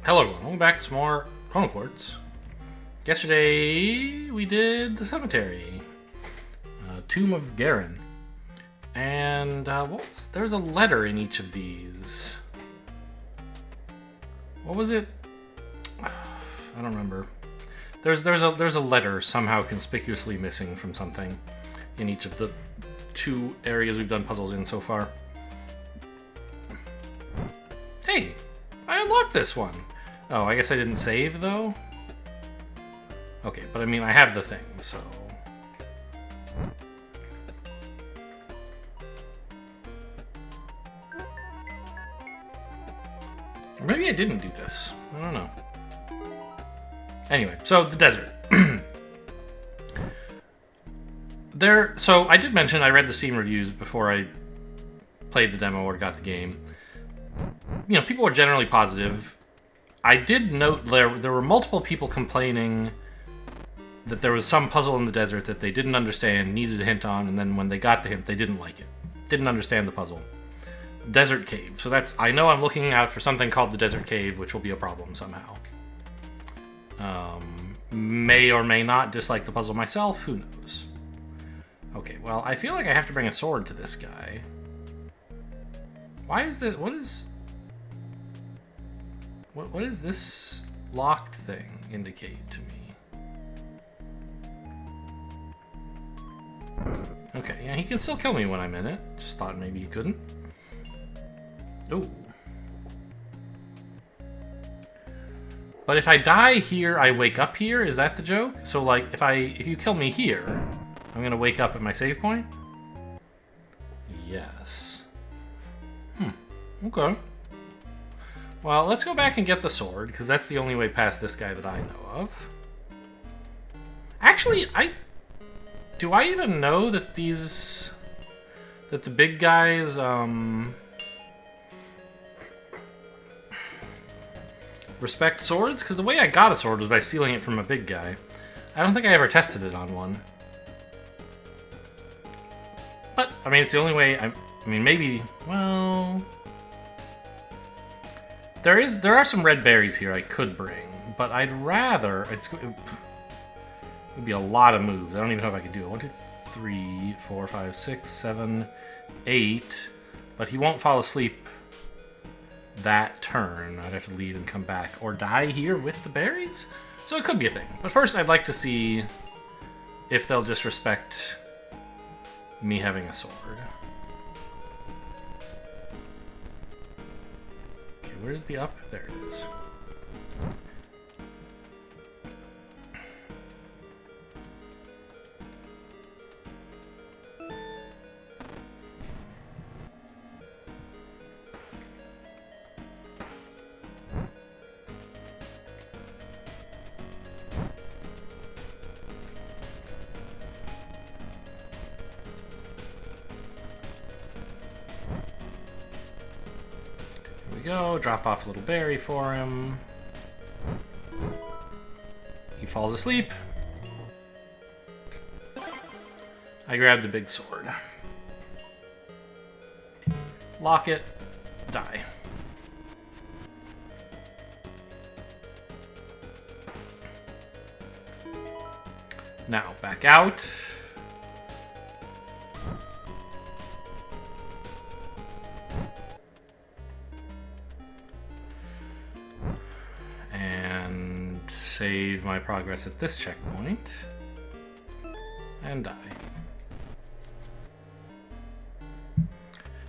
Hello everyone, welcome back to some more Chronoquartz. Yesterday we did the cemetery, Tomb of Garen, and there's a letter in each of these. What was it? I don't remember. There's a letter somehow conspicuously missing from something in each of the two areas we've done puzzles in so far. Hey, I unlocked this one. Oh, I guess I didn't save, though? Okay, but I mean, I have the thing, so... Or maybe I didn't do this. I don't know. Anyway, so the desert. So I did mention I read the Steam reviews before I played the demo or got the game. You know, people were generally positive. I did note there were multiple people complaining that there was some puzzle in the desert that they didn't understand, needed a hint on, and then when they got the hint, they didn't like it. Didn't understand the puzzle. Desert Cave. So I know I'm looking out for something called the Desert Cave, which will be a problem somehow. May or may not dislike the puzzle myself, who knows. Okay, well, I feel like I have to bring a sword to this guy. Why is this? What does this locked thing indicate to me? Okay, yeah, he can still kill me when I'm in it. Just thought maybe he couldn't. Ooh. But if I die here, I wake up here? Is that the joke? So, like, if you kill me here, I'm gonna wake up at my save point? Yes. Okay. Well, let's go back and get the sword, because that's the only way past this guy that I know of. Actually, do I even know that that the big guys, respect swords? Because the way I got a sword was by stealing it from a big guy. I don't think I ever tested it on one. But, I mean, it's the only way, I mean, maybe, well... There are some red berries here I could bring, but I'd rather... It would be a lot of moves. I don't even know if I could do it. 1, 2, 3, 4, 5, 6, 7, 8. But he won't fall asleep that turn. I'd have to leave and come back. Or die here with the berries? So it could be a thing. But first I'd like to see if they'll just respect me having a sword. Where's the up? There it is. Go, drop off a little berry for him. He falls asleep. I grab the big sword. Lock it. Die. Now, back out. Save my progress at this checkpoint. And die.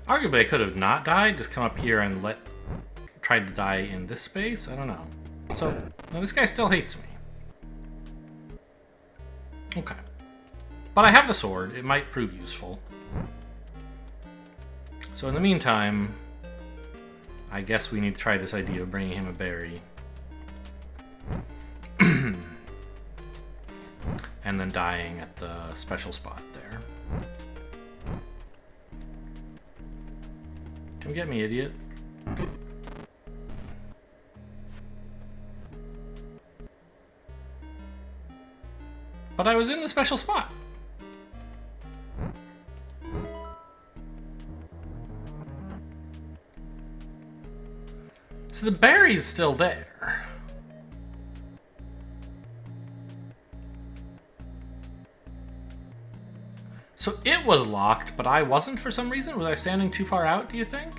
Arguably I could have not died, just come up here and tried to die in this space? I don't know. So, no, this guy still hates me. Okay. But I have the sword, it might prove useful. So in the meantime, I guess we need to try this idea of bringing him a berry. And then dying at the special spot there. Come get me, idiot. But I was in the special spot. So the berry's still there. So it was locked, but I wasn't for some reason? Was I standing too far out, do you think?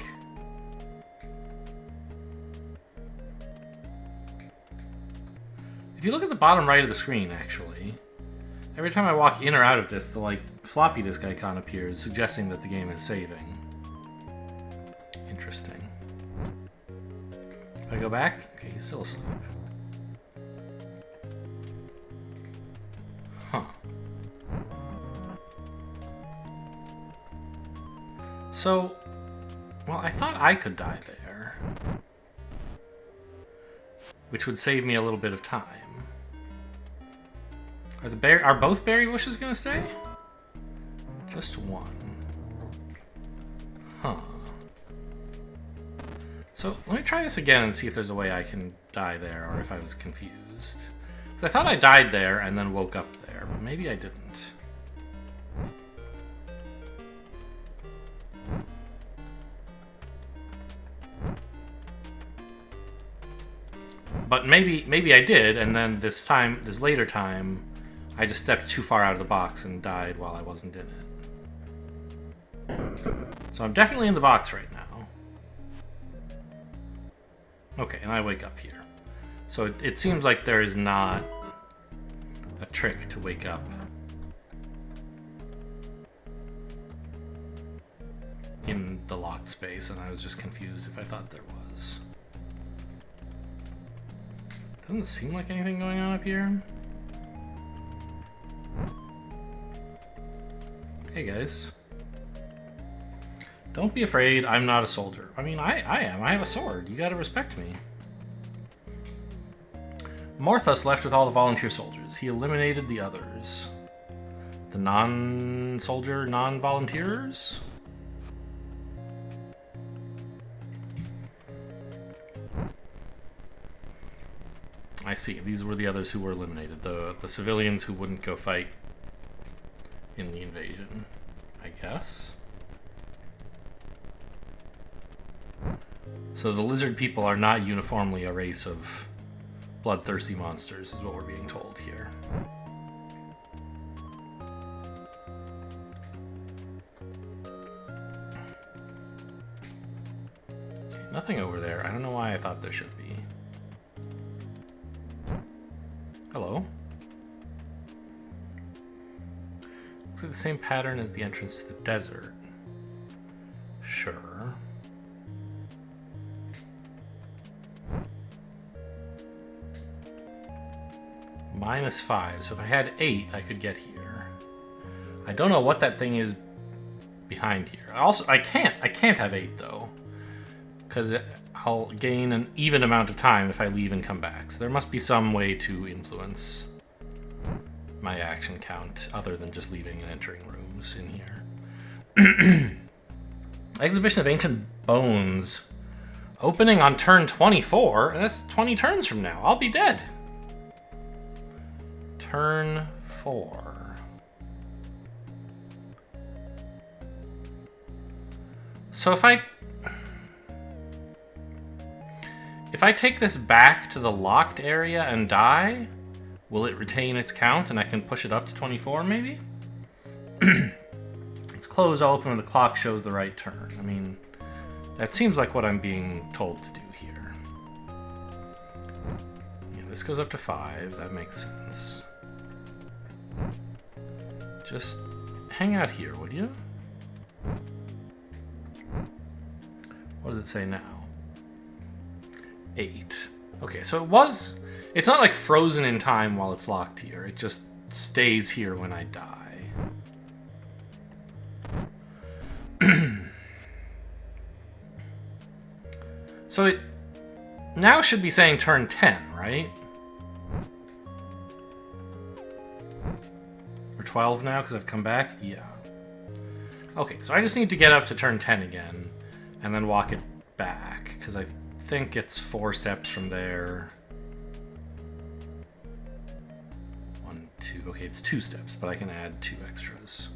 If you look at the bottom right of the screen, actually, every time I walk in or out of this, the like floppy disk icon appears, suggesting that the game is saving. Interesting. If I go back, okay, he's still asleep. Huh. So, well, I thought I could die there, which would save me a little bit of time. Are both berry bushes gonna stay? Just one. Huh. So let me try this again and see if there's a way I can die there, or if I was confused. So I thought I died there and then woke up there, but maybe I didn't. But maybe I did, and then this later time, I just stepped too far out of the box and died while I wasn't in it. So I'm definitely in the box right now. Okay, and I wake up here. So it seems like there is not a trick to wake up in the locked space, and I was just confused if I thought there was. Doesn't seem like anything going on up here. Hey guys. Don't be afraid, I'm not a soldier. I mean, I am. I have a sword. You gotta respect me. Morthos left with all the volunteer soldiers. He eliminated the others. The non-soldier, non-volunteers? I see. These were the others who were eliminated. The civilians who wouldn't go fight in the invasion, I guess. So the lizard people are not uniformly a race of bloodthirsty monsters, is what we're being told here. Okay, nothing over there. I don't know why I thought there should be. Hello. Looks like the same pattern as the entrance to the desert. Sure. -5. So if I had 8, I could get here. I don't know what that thing is behind here. Also, I can't have 8 though, because I'll gain an even amount of time if I leave and come back. So there must be some way to influence my action count other than just leaving and entering rooms in here. Exhibition of Ancient Bones. Opening on turn 24, and that's 20 turns from now. I'll be dead. Turn 4. So if I take this back to the locked area and die, will it retain its count and I can push it up to 24 maybe? It's closed, I'll open when the clock shows the right turn. I mean, that seems like what I'm being told to do here. Yeah, this goes up to 5, that makes sense. Just hang out here, would you? What does it say now? 8. Okay, so it's not like frozen in time while it's locked here. It just stays here when I die. So it now should be saying turn 10, right? Or 12 now because I've come back? Yeah. Okay, so I just need to get up to turn 10 again and then walk it back because I think it's 4 steps from there. 1, 2. Okay, it's 2 steps, but I can add 2 extras.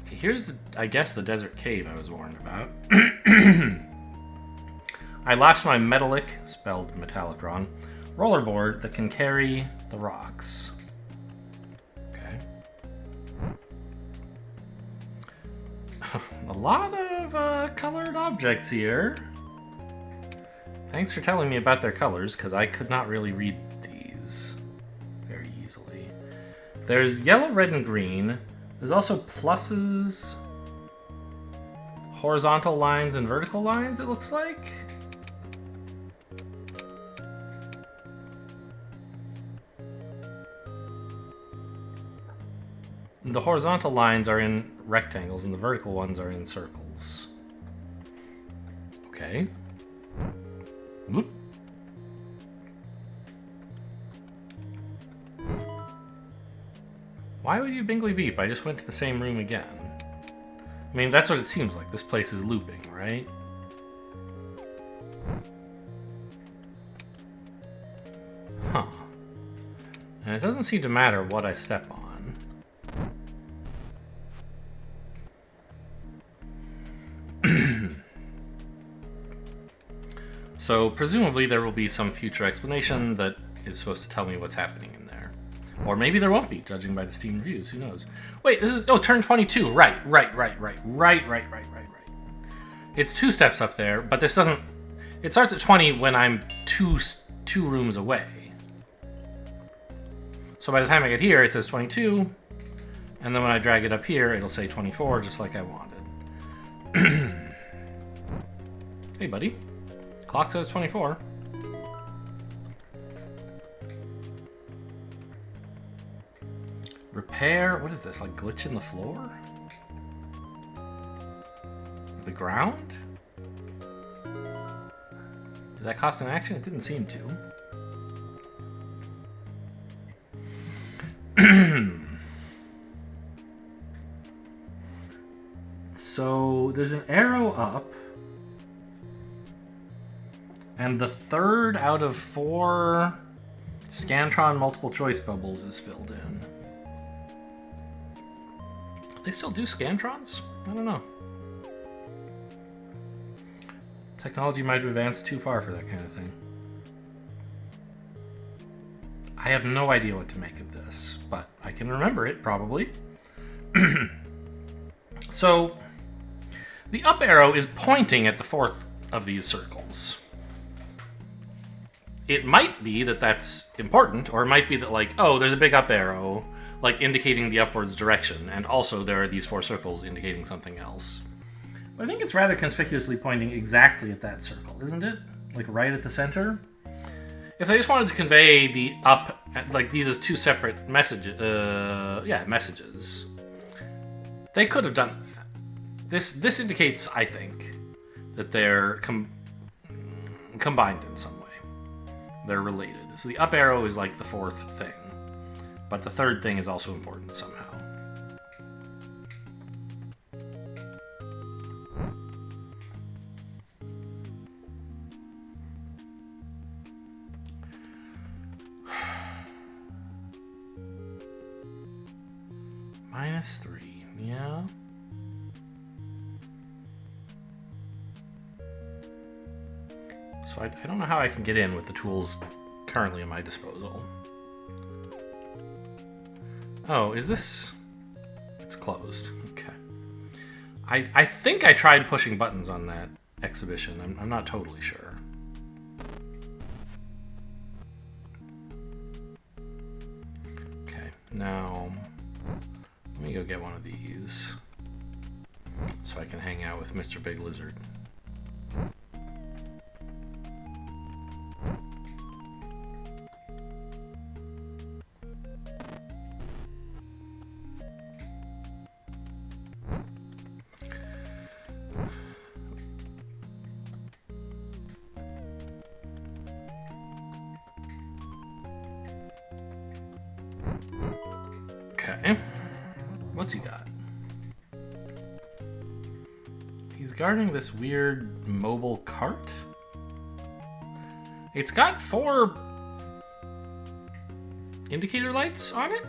Okay, here's I guess the desert cave I was warned about. I lost my metallic, spelled metallic wrong, rollerboard that can carry the rocks. Okay. A lot of colored objects here. Thanks for telling me about their colors, because I could not really read these very easily. There's yellow, red, and green. There's also pluses, horizontal lines, and vertical lines, it looks like. The horizontal lines are in rectangles, and the vertical ones are in circles. Okay. Whoop. Why would you Bingley beep? I just went to the same room again. I mean, that's what it seems like. This place is looping, right? Huh. And it doesn't seem to matter what I step on. So, presumably there will be some future explanation that is supposed to tell me what's happening in there. Or maybe there won't be, judging by the Steam reviews. Who knows? Wait, this is... Oh, turn 22. Right. It's 2 steps up there, but this doesn't... It starts at 20 when I'm two rooms away. So by the time I get here, it says 22. And then when I drag it up here, it'll say 24, just like I wanted. Hey, buddy. Clock says 24. Repair... What is this? Like glitch in the floor? The ground? Did that cost an action? It didn't seem to. So there's an arrow up. And the 3rd out of 4 Scantron multiple choice bubbles is filled in. They still do Scantrons? I don't know. Technology might have advanced too far for that kind of thing. I have no idea what to make of this, but I can remember it, probably. So, the up arrow is pointing at the 4th of these circles. It might be that that's important, or it might be that, like, oh, there's a big up arrow, like, indicating the upwards direction, and also there are these 4 circles indicating something else. But I think it's rather conspicuously pointing exactly at that circle, isn't it? Like, right at the center? If they just wanted to convey the up, like, these as 2 separate messages, messages, they could have done... This indicates, I think, that they're combined in some way. They're related. So the up arrow is like the 4th thing, but the 3rd thing is also important somehow. -3, yeah. So I don't know how I can get in with the tools currently at my disposal. Oh, is this... It's closed. Okay. I think I tried pushing buttons on that exhibition. I'm not totally sure. Okay, now... Let me go get one of these. So I can hang out with Mr. Big Lizard. Okay. What's he got? He's guarding this weird mobile cart? It's got 4 indicator lights on it?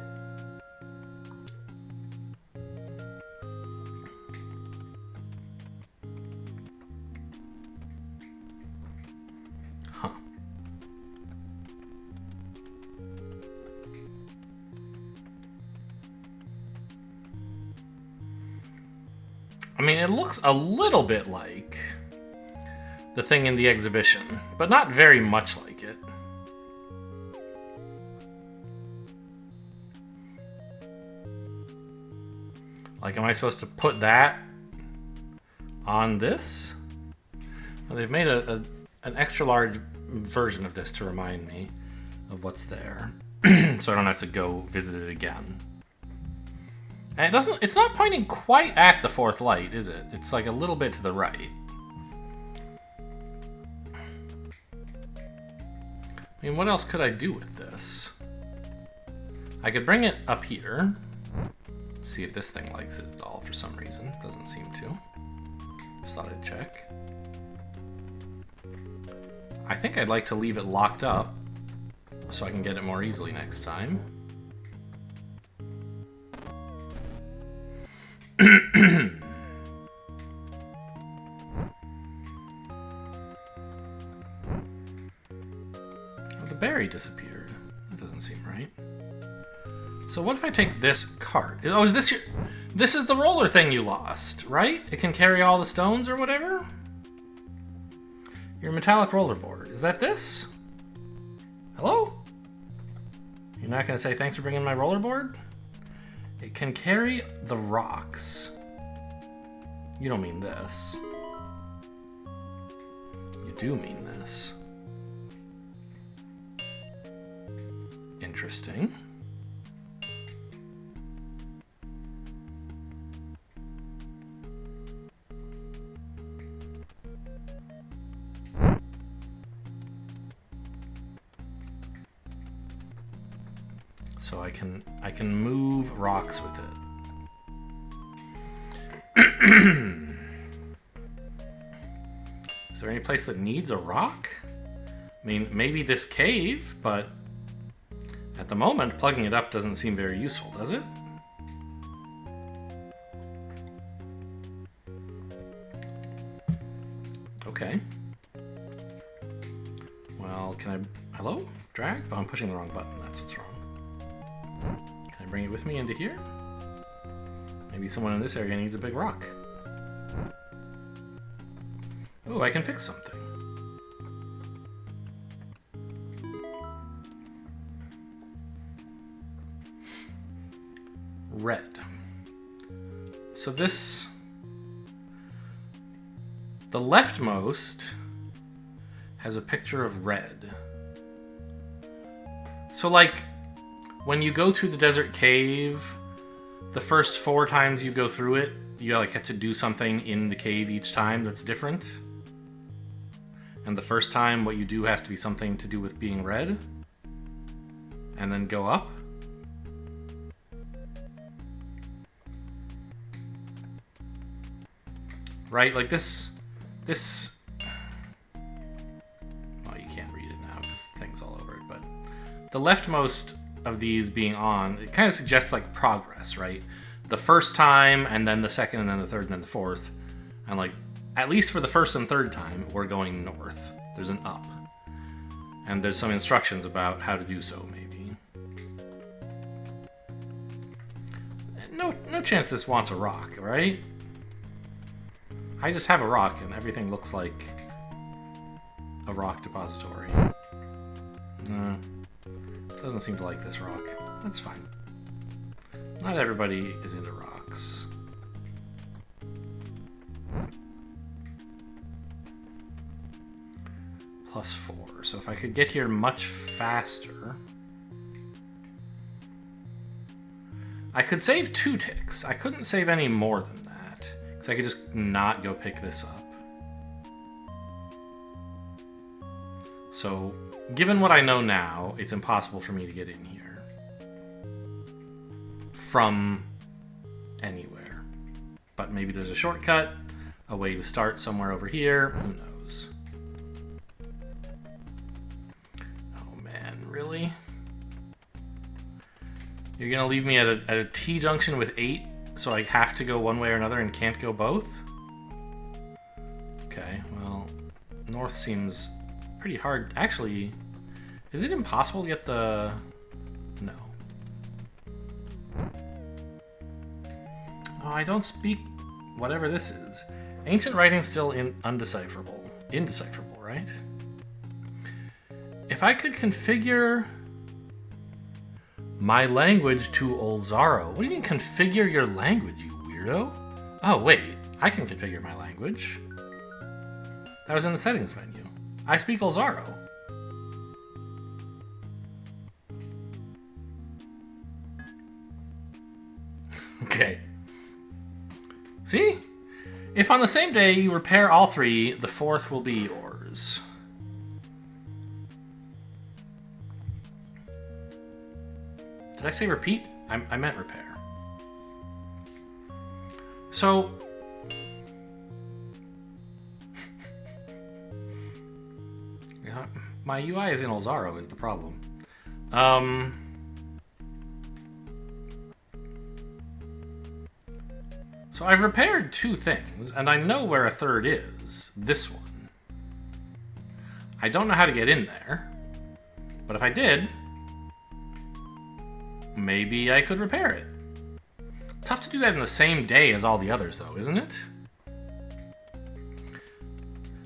mean, it looks a little bit like the thing in the exhibition, but not very much like it. Like, am I supposed to put that on this? Well, they've made an extra large version of this to remind me of what's there, so I don't have to go visit it again. And it's not pointing quite at the fourth light, is it? It's like a little bit to the right. I mean, what else could I do with this? I could bring it up here. See if this thing likes it at all for some reason. Doesn't seem to. Just thought I'd check. I think I'd like to leave it locked up so I can get it more easily next time. Oh, the berry disappeared. That doesn't seem right. So what if I take this cart? Oh, is this your... This is the roller thing you lost, right? It can carry all the stones or whatever? Your metallic rollerboard. Is that this? Hello? You're not going to say thanks for bringing my rollerboard? It can carry the rocks. You don't mean this. You do mean this. Interesting. So I can move rocks with it. Is there any place that needs a rock? I mean, maybe this cave, but at the moment, plugging it up doesn't seem very useful, does it? Okay. Well, can I... Hello? Drag? Oh, I'm pushing the wrong button. That's what's wrong. Can I bring it with me into here? Maybe someone in this area needs a big rock. Oh, I can fix something. Red. So this... The leftmost has a picture of red. So, like, when you go through the desert cave, the first 4 times you go through it, you like have to do something in the cave each time that's different. And the first time, what you do has to be something to do with being red. And then go up. Right, like this... Well, you can't read it now because the thing's all over it, but... The leftmost of these being on, it kind of suggests like progress, right? The first time, and then the second, and then the third, and then the fourth. And like, at least for the first and third time, we're going north. There's an up. And there's some instructions about how to do so, maybe. No chance this wants a rock, right? I just have a rock, and everything looks like a rock depository. No. Doesn't seem to like this rock. That's fine. Not everybody is into rocks. +4. So if I could get here much faster... I could save 2 ticks. I couldn't save any more than that. Because I could just not go pick this up. So, given what I know now, it's impossible for me to get in here. From anywhere. But maybe there's a shortcut, a way to start somewhere over here, who knows. Oh man, really? You're gonna leave me at a T-junction with 8, so I have to go one way or another and can't go both? Okay, well, north seems pretty hard. Actually, is it impossible to get the... No. Oh, I don't speak whatever this is. Ancient writing still undecipherable. Indecipherable, right? If I could configure my language to Olzaro. What do you mean configure your language, you weirdo? Oh, wait. I can configure my language. That was in the settings menu. I speak Olzaro. Okay. See? If on the same day you repair all three, the fourth will be yours. Did I say repeat? I meant repair. So... yeah, my UI is in Olzaro is the problem. So I've repaired two things, and I know where a third is. This one. I don't know how to get in there, but if I did, maybe I could repair it. Tough to do that in the same day as all the others, though, isn't it?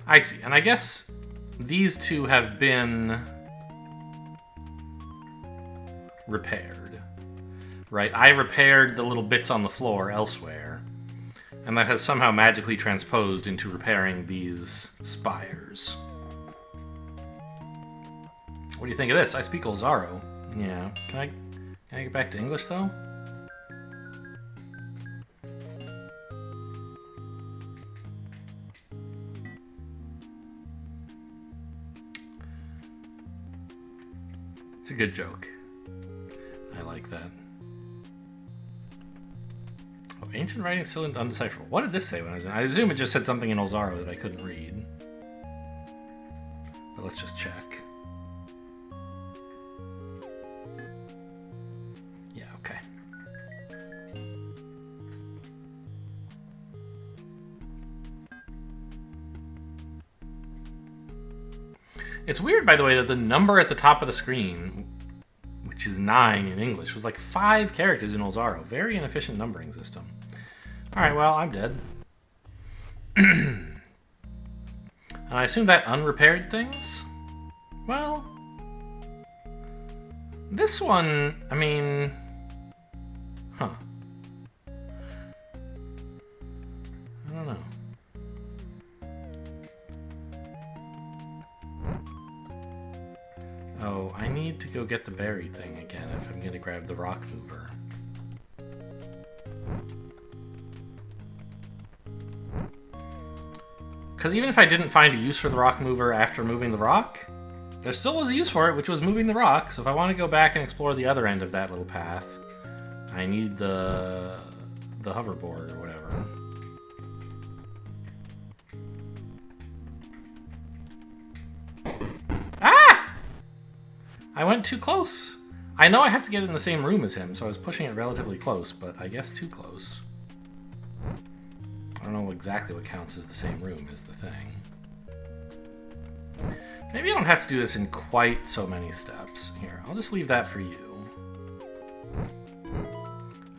I see, and I guess these two have been repaired, right? I repaired the little bits on the floor elsewhere, and that has somehow magically transposed into repairing these spires. What do you think of this? I speak Olzaro. Yeah. Can I get back to English, though? It's a good joke. I like that. Oh, ancient writing still undecipherable. What did this say when I was in? I assume it just said something in Olzaro that I couldn't read. But let's just check. Yeah, okay. It's weird, by the way, that the number at the top of the screen, which is 9 in English, was like 5 characters in Olzaro. Very inefficient numbering system. Alright, well, I'm dead. And I assume that unrepaired things? Well, this one, I mean... Huh. I don't know. Oh, I need to go get the berry thing again if I'm going to grab the rock mover. Because even if I didn't find a use for the rock mover after moving the rock, there still was a use for it, which was moving the rock. So if I want to go back and explore the other end of that little path, I need the hoverboard or whatever. Ah! I went too close. I know I have to get in the same room as him, so I was pushing it relatively close, but I guess too close. I don't know exactly what counts as the same room is the thing. Maybe I don't have to do this in quite so many steps. Here, I'll just leave that for you.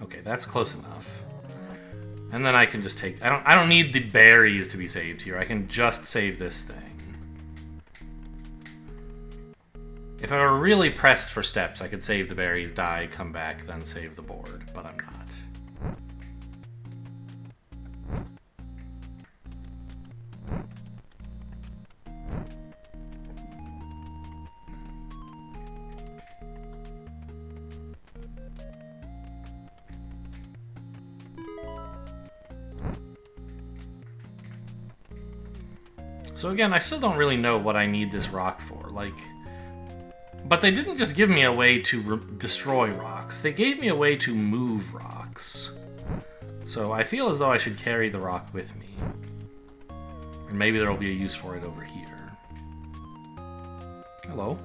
Okay, that's close enough. And then I can just take... I don't need the berries to be saved here. I can just save this thing. If I were really pressed for steps, I could save the berries, die, come back, then save the board, but I'm not. So again, I still don't really know what I need this rock for, like... But they didn't just give me a way to destroy rocks. They gave me a way to move rocks. So I feel as though I should carry the rock with me. And maybe there will be a use for it over here. Hello.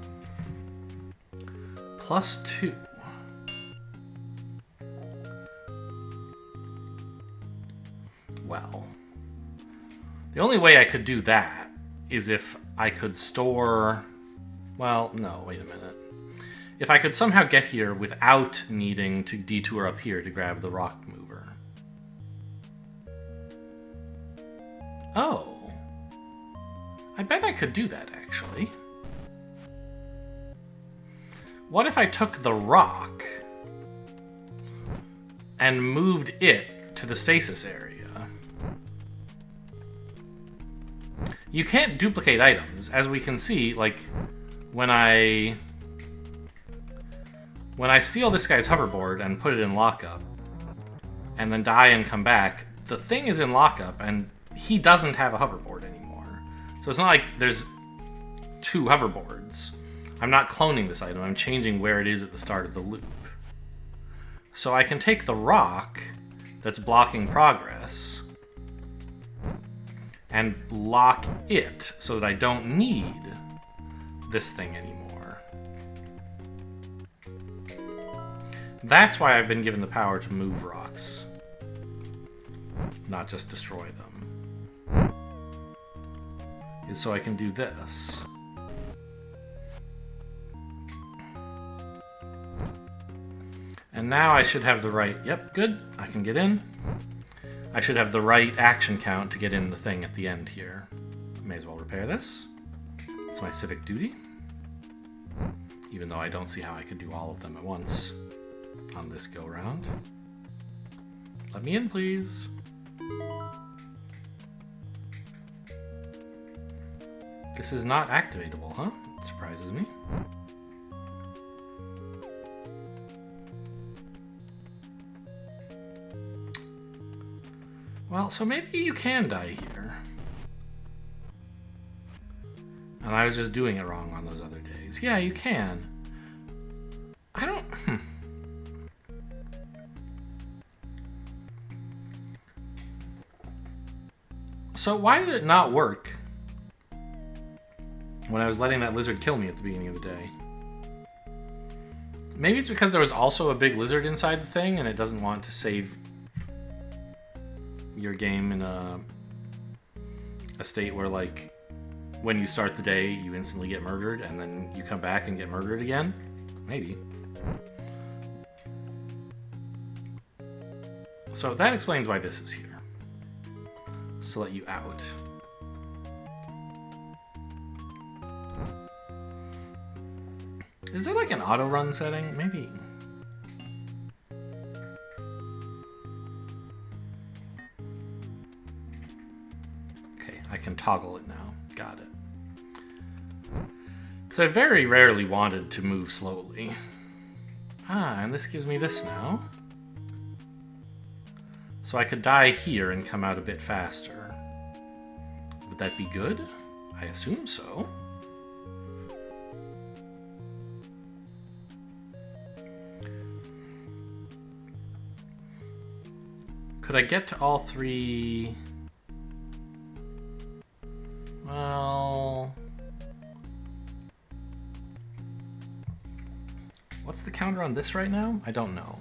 +2. Well. The only way I could do that is if I could store... Well, no, wait a minute. If I could somehow get here without needing to detour up here to grab the rock mover. Oh. I bet I could do that, actually. What if I took the rock and moved it to the stasis area? You can't duplicate items. As we can see, like, when I steal this guy's hoverboard and put it in lockup, and then die and come back, the thing is in lockup, and he doesn't have a hoverboard anymore. So it's not like there's two hoverboards. I'm not cloning this item, I'm changing where it is at the start of the loop. So I can take the rock that's blocking progress and lock it so that I don't need this thing anymore. That's why I've been given the power to move rocks, not just destroy them. Is so I can do this. And now I should have the right... Yep, good. I can get in. I should have the right action count to get in the thing at the end here. May as well repair this. It's my civic duty. Even though I don't see how I could do all of them at once on this go-round. Let me in, please. This is not activatable, huh? It surprises me. Well, so maybe you can die here. And I was just doing it wrong on those other days. Yeah, you can. I don't... So why did it not work when I was letting that lizard kill me at the beginning of the day? Maybe it's because there was also a big lizard inside the thing and it doesn't want to save your game in a state where, like, when you start the day, you instantly get murdered, and then you come back and get murdered again? Maybe. So that explains why this is here. It's to let you out. Is there, like, an auto-run setting? Maybe. I can toggle it now. Got it. Because I very rarely wanted to move slowly. Ah, and this gives me this now. So I could die here and come out a bit faster. Would that be good? I assume so. Could I get to all three... Well... What's the counter on this right now? I don't know.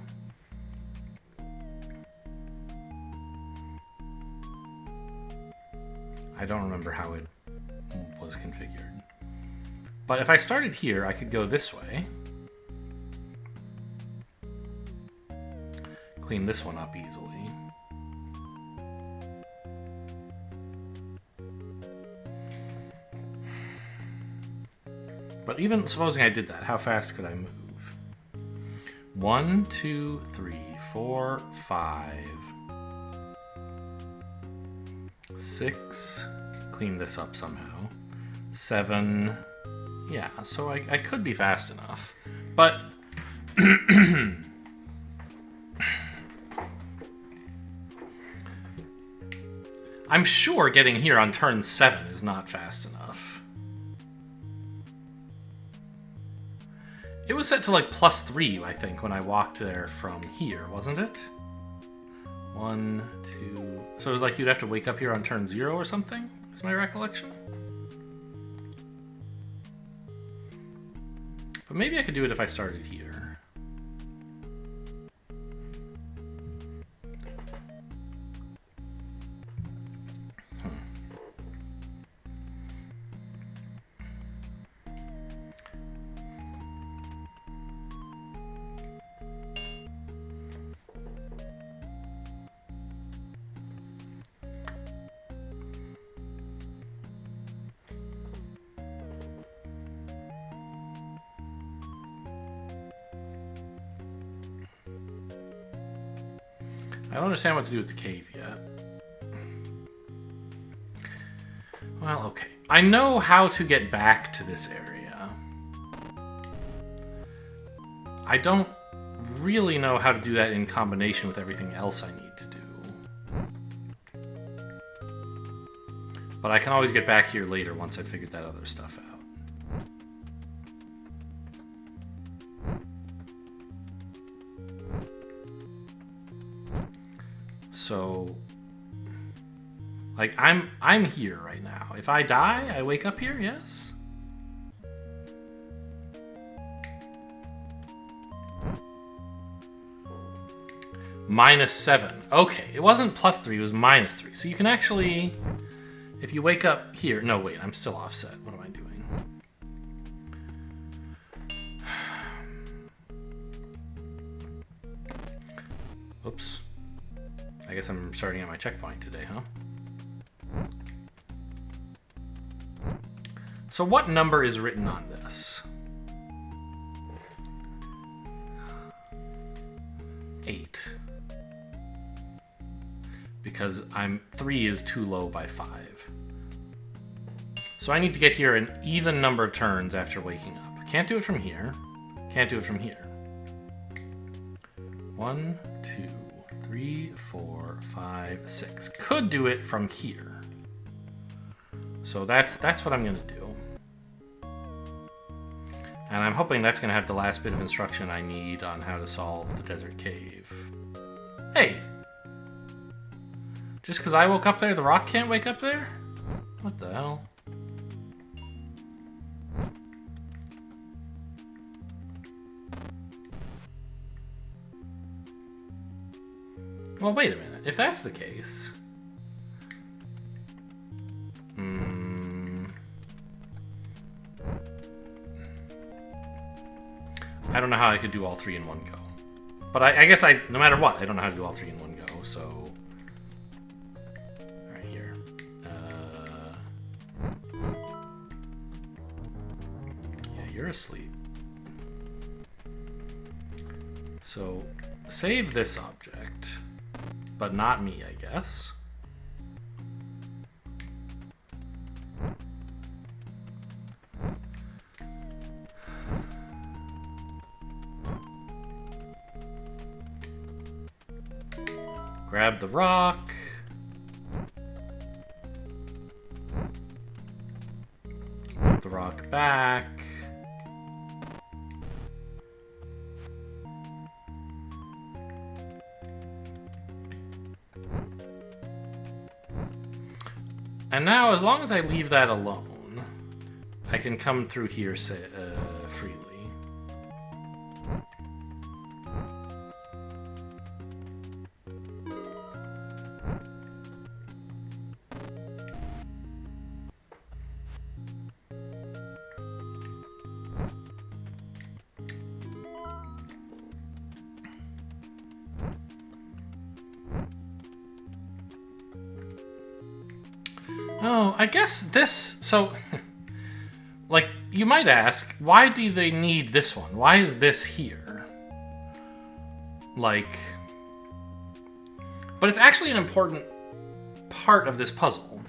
I don't remember how it was configured. But if I started here, I could go this way. Clean this one up easily. But even supposing I did that, how fast could I move? 1, 2, 3, 4, 5, 6. Clean this up somehow. 7. Yeah, so I could be fast enough. But I'm sure getting here on turn 7 is not fast enough. It was set to like +3, I think, when I walked there from here, wasn't it? 1, 2... So it was like you'd have to wake up here on turn 0 or something? Is my recollection? But maybe I could do it if I started here. I don't understand what to do with the cave yet. Well, okay. I know how to get back to this area. I don't really know how to do that in combination with everything else I need to do. But I can always get back here later once I figured that other stuff out. So, like, I'm here right now. If I die, I wake up here, yes? -7. Okay, it wasn't +3, it was -3. So you can actually, if you wake up here... No, wait, I'm still offset. What am I doing? Oops. I guess I'm starting at my checkpoint today, huh? So what number is written on this? 8. Because 3 is too low by 5. So I need to get here an even number of turns after waking up. Can't do it from here. Can't do it from here. 1, 2, 3, 4, 5, 6. Could do it from here. So that's what I'm gonna do. And I'm hoping that's gonna have the last bit of instruction I need on how to solve the desert cave. Hey! Just because I woke up there, the rock can't wake up there? What the hell? Well, wait a minute. If that's the case... I don't know how I could do all 3 in one go. But I guess no matter what, I don't know how to do all 3 in one go, so... Right here. Yeah, you're asleep. So, save this object. But not me, I guess. Grab the rock. Put the rock back. And now, as long as I leave that alone, I can come through here freely. Oh, I guess this... So, like, you might ask, why do they need this one? Why is this here? Like... But it's actually an important part of this puzzle.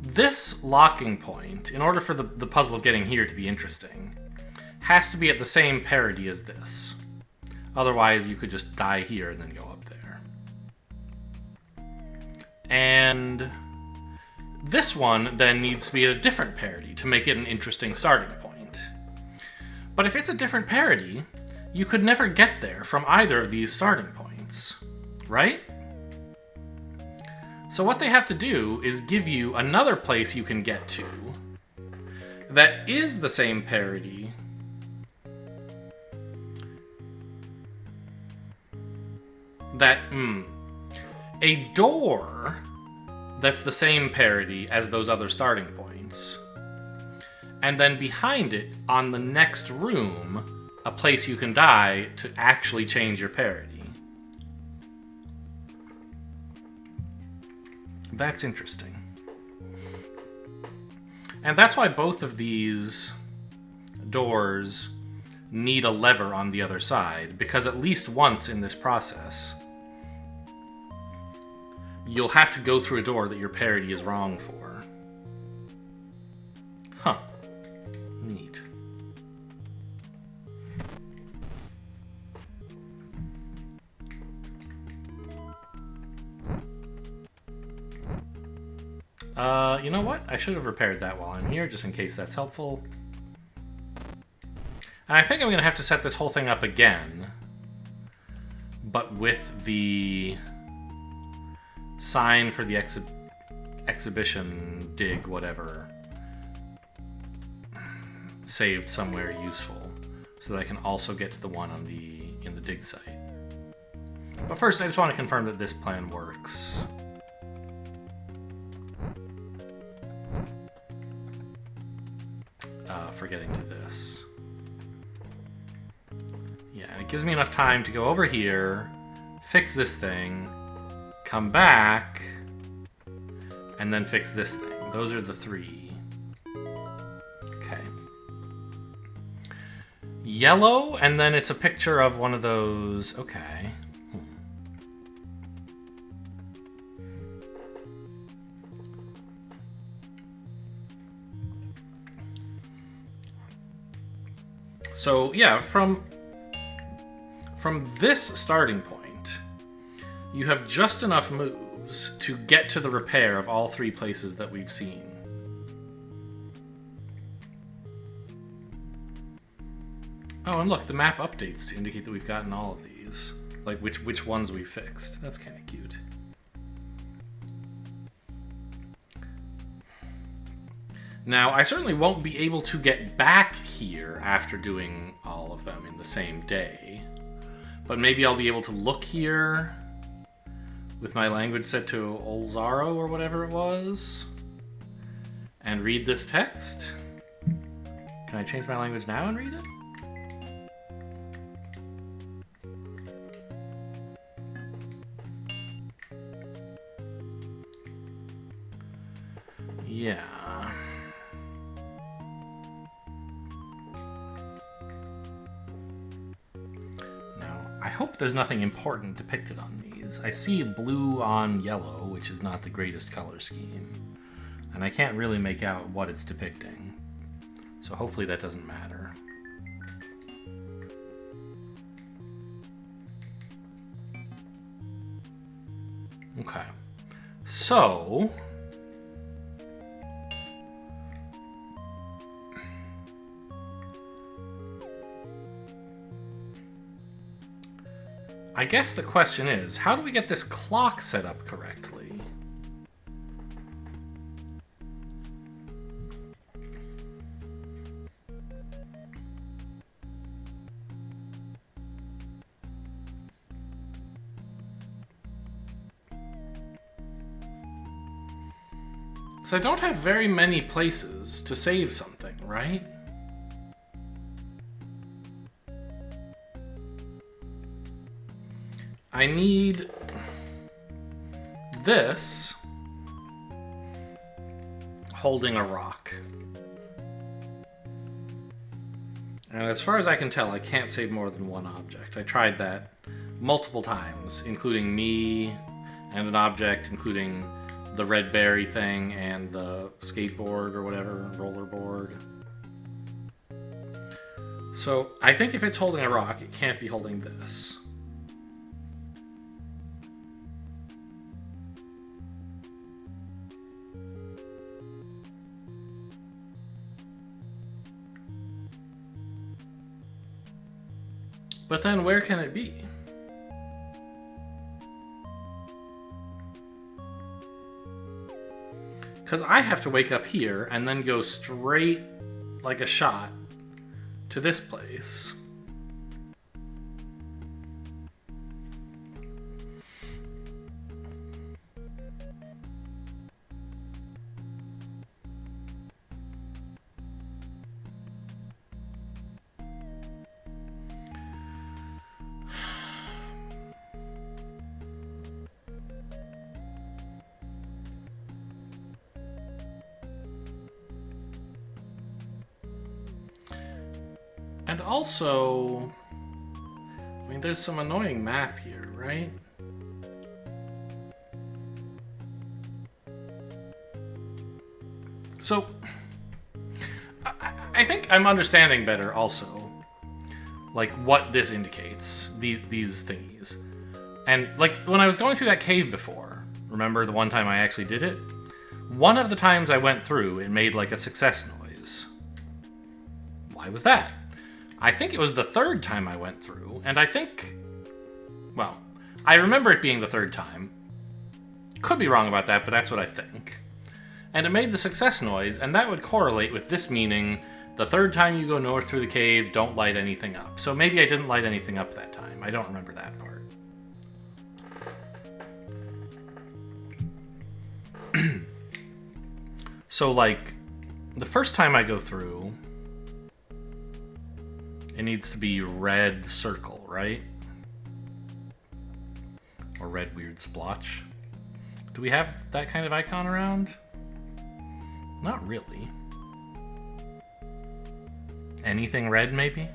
This locking point, in order for the puzzle of getting here to be interesting, has to be at the same parity as this. Otherwise, you could just die here and then go up there. And this one then needs to be at a different parity to make it an interesting starting point. But if it's a different parity, you could never get there from either of these starting points, right? So what they have to do is give you another place you can get to that is the same parity a door that's the same parity as those other starting points. And then behind it, on the next room, a place you can die to actually change your parity. That's interesting. And that's why both of these doors need a lever on the other side, because at least once in this process, you'll have to go through a door that your parody is wrong for. Huh. Neat. You know what? I should have repaired that while I'm here, just in case that's helpful. And I think I'm going to have to set this whole thing up again, but with the sign for the exhibition dig whatever saved somewhere useful, so that I can also get to the one on in the dig site. But first, I just want to confirm that this plan works. For getting to this. Yeah, and it gives me enough time to go over here, fix this thing, come back, and then fix this thing. Those are the three. Okay. Yellow, and then it's a picture of one of those... Okay. So, yeah, from this starting point, you have just enough moves to get to the repair of all three places that we've seen. Oh, and look, the map updates to indicate that we've gotten all of these. Like, which ones we fixed. That's kind of cute. Now, I certainly won't be able to get back here after doing all of them in the same day. But maybe I'll be able to look here with my language set to Olzaro or whatever it was and read this text. Can I change my language now and read it? Yeah. I hope there's nothing important depicted on these. I see blue on yellow, which is not the greatest color scheme. And I can't really make out what it's depicting. So hopefully that doesn't matter. Okay. So... I guess the question is, how do we get this clock set up correctly? So I don't have very many places to save something, right? I need this holding a rock. And as far as I can tell, I can't save more than one object. I tried that multiple times, including me and an object, including the red berry thing and the skateboard or whatever, rollerboard. So I think if it's holding a rock, it can't be holding this. But then where can it be? Because I have to wake up here and then go straight like a shot to this place. And also, I mean, there's some annoying math here, right? So, I think I'm understanding better also, like, what this indicates, these thingies. And, like, when I was going through that cave before, remember the one time I actually did it? One of the times I went through, it made, like, a success noise. Why was that? I think it was the third time I went through, and I think... Well, I remember it being the third time. Could be wrong about that, but that's what I think. And it made the success noise, and that would correlate with this meaning, the third time you go north through the cave, don't light anything up. So maybe I didn't light anything up that time. I don't remember that part. So, like, the first time I go through, it needs to be red circle, right? Or red weird splotch. Do we have that kind of icon around? Not really. Anything red, maybe?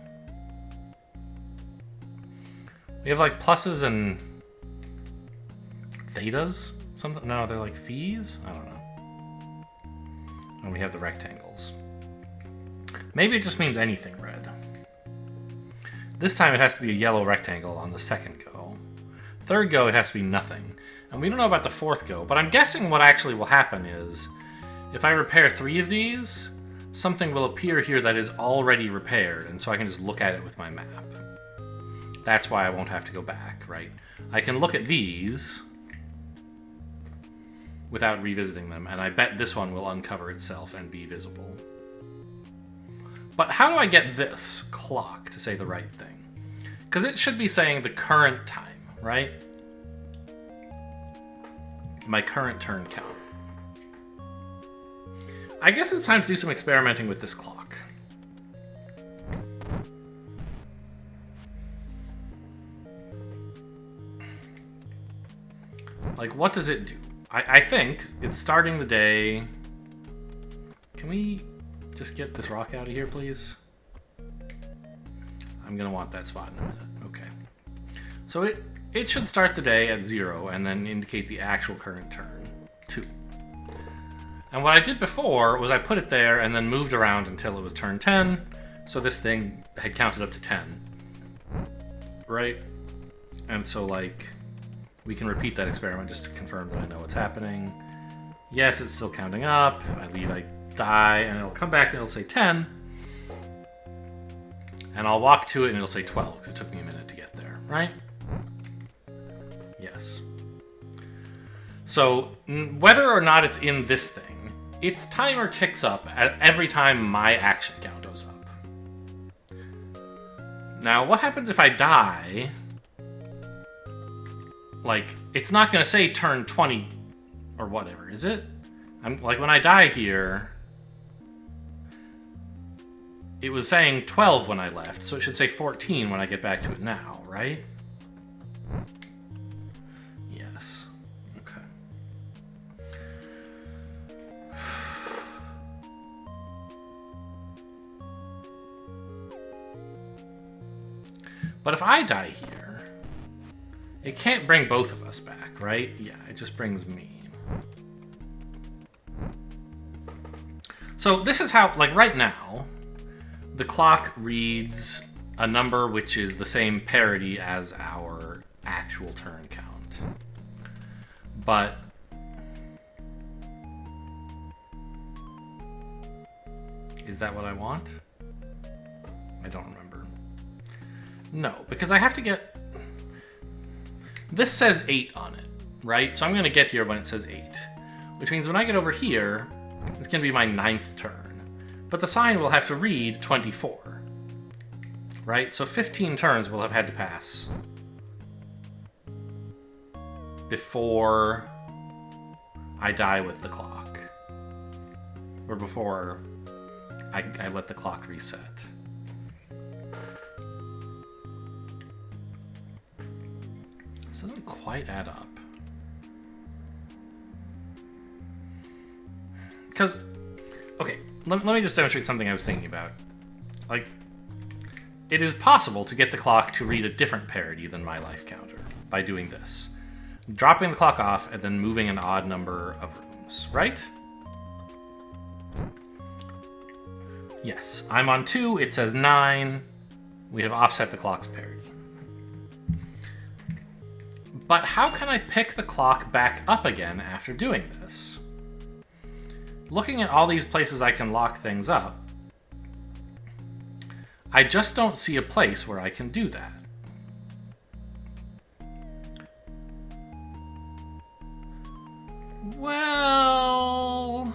We have, like, pluses and thetas? Something? No, they're like fees? I don't know. And we have the rectangles. Maybe it just means anything red. This time it has to be a yellow rectangle on the second go. Third go, it has to be nothing. And we don't know about the fourth go, but I'm guessing what actually will happen is, if I repair 3 of these, something will appear here that is already repaired, and so I can just look at it with my map. That's why I won't have to go back, right? I can look at these without revisiting them, and I bet this one will uncover itself and be visible. But how do I get this clock to say the right thing? Because it should be saying the current time, right? My current turn count. I guess it's time to do some experimenting with this clock. Like, what does it do? I think it's starting the day. Can we just get this rock out of here, please? I'm gonna want that spot in a minute. Okay. So it should start the day at 0 and then indicate the actual current turn, 2. And what I did before was I put it there and then moved around until it was turn 10, so this thing had counted up to 10. Right? And so, like, we can repeat that experiment just to confirm that I know what's happening. Yes, it's still counting up. I leave, I die, and it'll come back and it'll say 10. And I'll walk to it and it'll say 12, because it took me a minute to get there, right? Yes. So, whether or not it's in this thing, its timer ticks up at every time my action count goes up. Now, what happens if I die? Like, it's not going to say turn 20 or whatever, is it? I'm like, when I die here, it was saying 12 when I left, so it should say 14 when I get back to it now, right? Yes. Okay. But if I die here, it can't bring both of us back, right? Yeah, it just brings me. So this is how, like, right now, the clock reads a number which is the same parity as our actual turn count. But is that what I want? I don't remember. No, because I have to get... This says 8 on it, right? So I'm going to get here when it says 8. Which means when I get over here, it's going to be my 9th turn. But the sign will have to read 24. Right? So 15 turns will have had to pass before I die with the clock. Or before I let the clock reset. This doesn't quite add up. Because, okay, let me just demonstrate something I was thinking about. Like, it is possible to get the clock to read a different parity than my life counter by doing this. Dropping the clock off and then moving an odd number of rooms, right? Yes, I'm on 2, it says 9. We have offset the clock's parity. But how can I pick the clock back up again after doing this? Looking at all these places I can lock things up, I just don't see a place where I can do that. Well...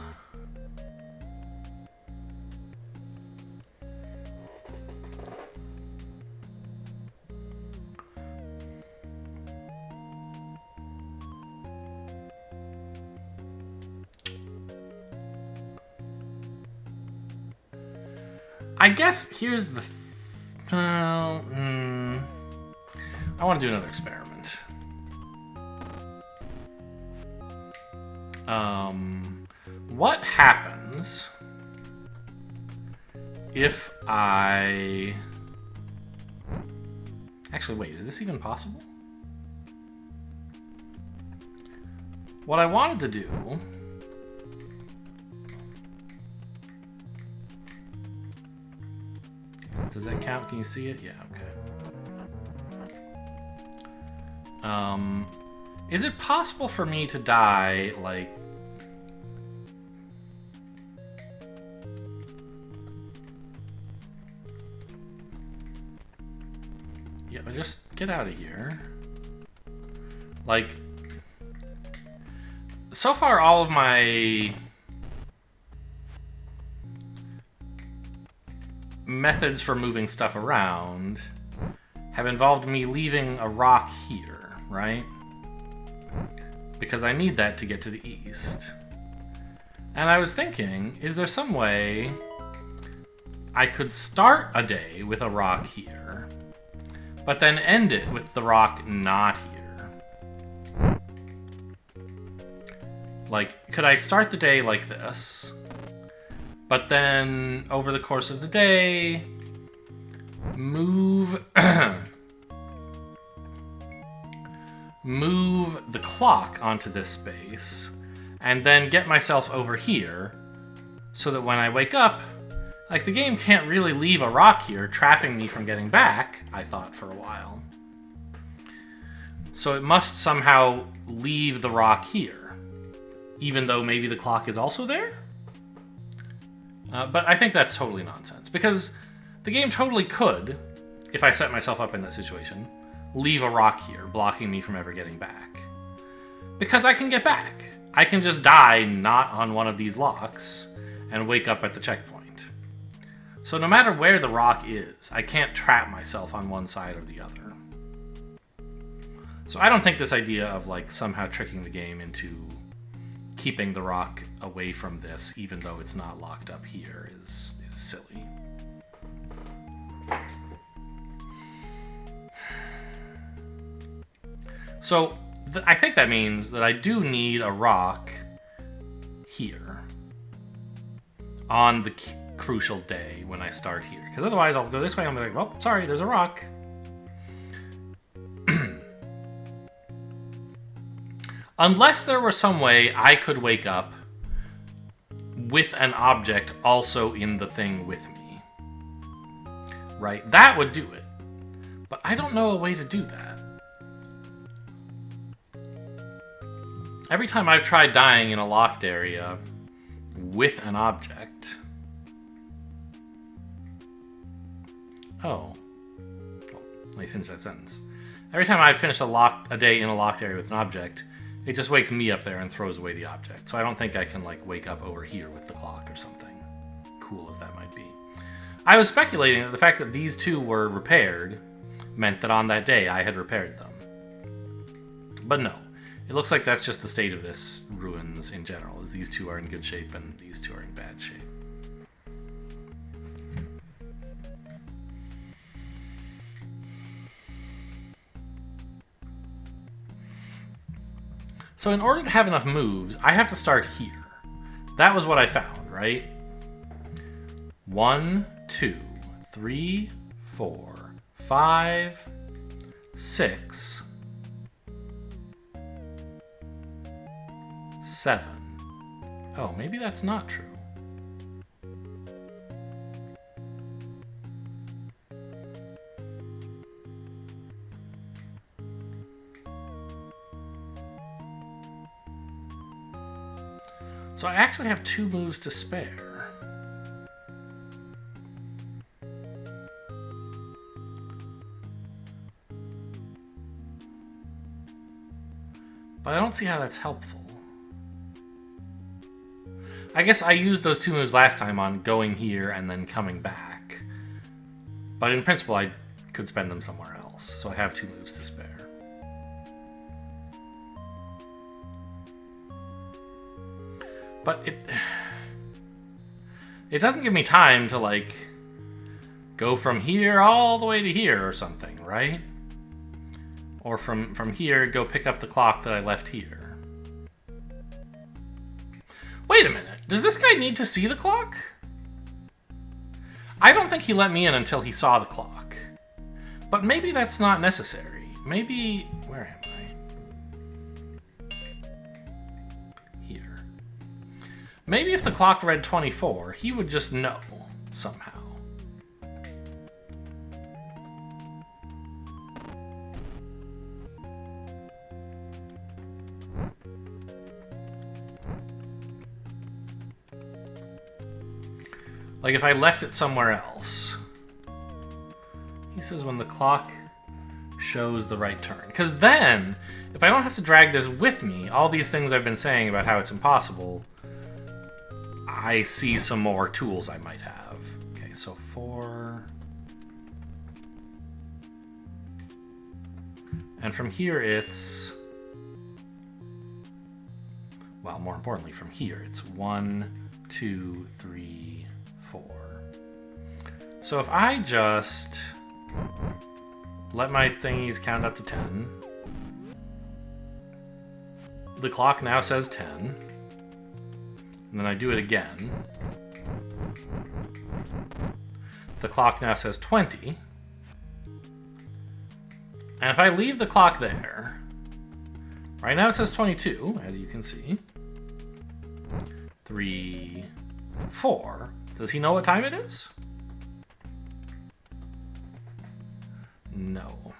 I guess here's the... I want to do another experiment. What happens if I... Actually, wait, is this even possible? What I wanted to do... Does that count? Can you see it? Yeah, okay. Is it possible for me to die, like... Yeah, just get out of here. Like... So far, all of my... methods for moving stuff around have involved me leaving a rock here, right? Because I need that to get to the east. And I was thinking, is there some way I could start a day with a rock here, but then end it with the rock not here? Like, could I start the day like this? But then, over the course of the day, move move the clock onto this space, and then get myself over here, so that when I wake up, like, the game can't really leave a rock here, trapping me from getting back, I thought for a while. So it must somehow leave the rock here, even though maybe the clock is also there? But I think that's totally nonsense, because the game totally could, if I set myself up in that situation, leave a rock here, blocking me from ever getting back. Because I can get back. I can just die not on one of these locks, and wake up at the checkpoint. So no matter where the rock is, I can't trap myself on one side or the other. So I don't think this idea of, like, somehow tricking the game into keeping the rock away from this, even though it's not locked up here, is silly. So I think that means that I do need a rock here on the crucial day when I start here. Because otherwise I'll go this way and I'll be like, well, sorry, there's a rock. Unless there were some way I could wake up with an object also in the thing with me. Right? That would do it. But I don't know a way to do that. Every time I've tried dying in a locked area with an object... Oh. Well, let me finish that sentence. Every time I've finished a day in a locked area with an object, it just wakes me up there and throws away the object. So I don't think I can, like, wake up over here with the clock or something. Cool as that might be. I was speculating that the fact that these two were repaired meant that on that day I had repaired them. But no. It looks like that's just the state of this ruins in general, is these two are in good shape and these two are in bad shape. So in order to have enough moves, I have to start here. That was what I found, right? 1, 2, 3, 4, 5, 6, 7. Oh, maybe that's not true. So I actually have 2 moves to spare. But I don't see how that's helpful. I guess I used those 2 moves last time on going here and then coming back. But in principle, I could spend them somewhere else. So I have 2 moves to spare. But it doesn't give me time to, like, go from here all the way to here or something, right? Or from here, go pick up the clock that I left here. Wait a minute. Does this guy need to see the clock? I don't think he let me in until he saw the clock. But maybe that's not necessary. Maybe... Where am I? Maybe if the clock read 24, he would just know, somehow. Like if I left it somewhere else. He says when the clock shows the right turn. Because then, if I don't have to drag this with me, all these things I've been saying about how it's impossible... I see some more tools I might have. Okay, so 4. And from here it's... Well, more importantly, from here it's 1, 2, 3, 4. So if I just let my thingies count up to 10, the clock now says 10. And then I do it again. The clock now says 20. And if I leave the clock there, right now it says 22, as you can see. 3, 4. Does he know what time it is? No.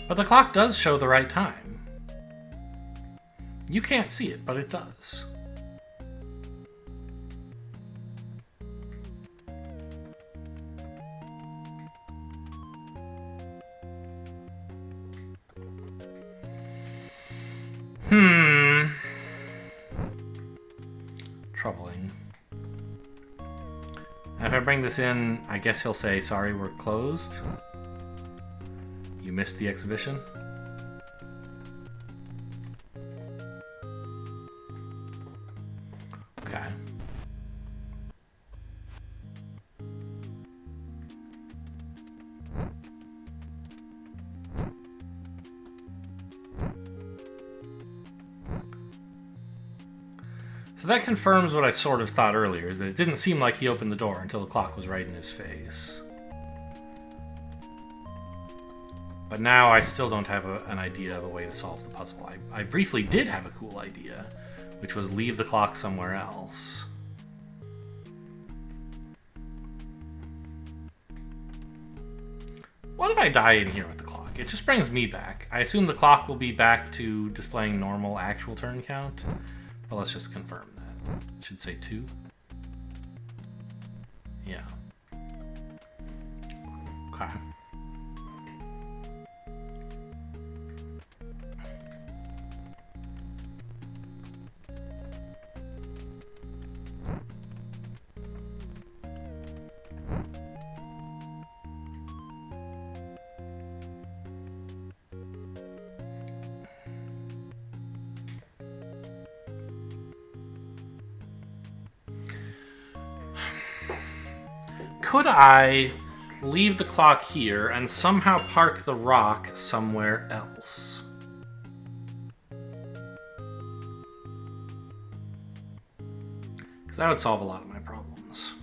But the clock does show the right time. You can't see it, but it does. Troubling. And if I bring this in, I guess he'll say, sorry, we're closed. You missed the exhibition. Okay. So that confirms what I sort of thought earlier, is that it didn't seem like he opened the door until the clock was right in his face. But now I still don't have an idea of a way to solve the puzzle. I briefly did have a cool idea, which was leave the clock somewhere else. What if I die in here with the clock? It just brings me back. I assume the clock will be back to displaying normal actual turn count, but let's just confirm that. It should say 2. Yeah. Okay. Could I leave the clock here and somehow park the rock somewhere else? Because that would solve a lot of my problems.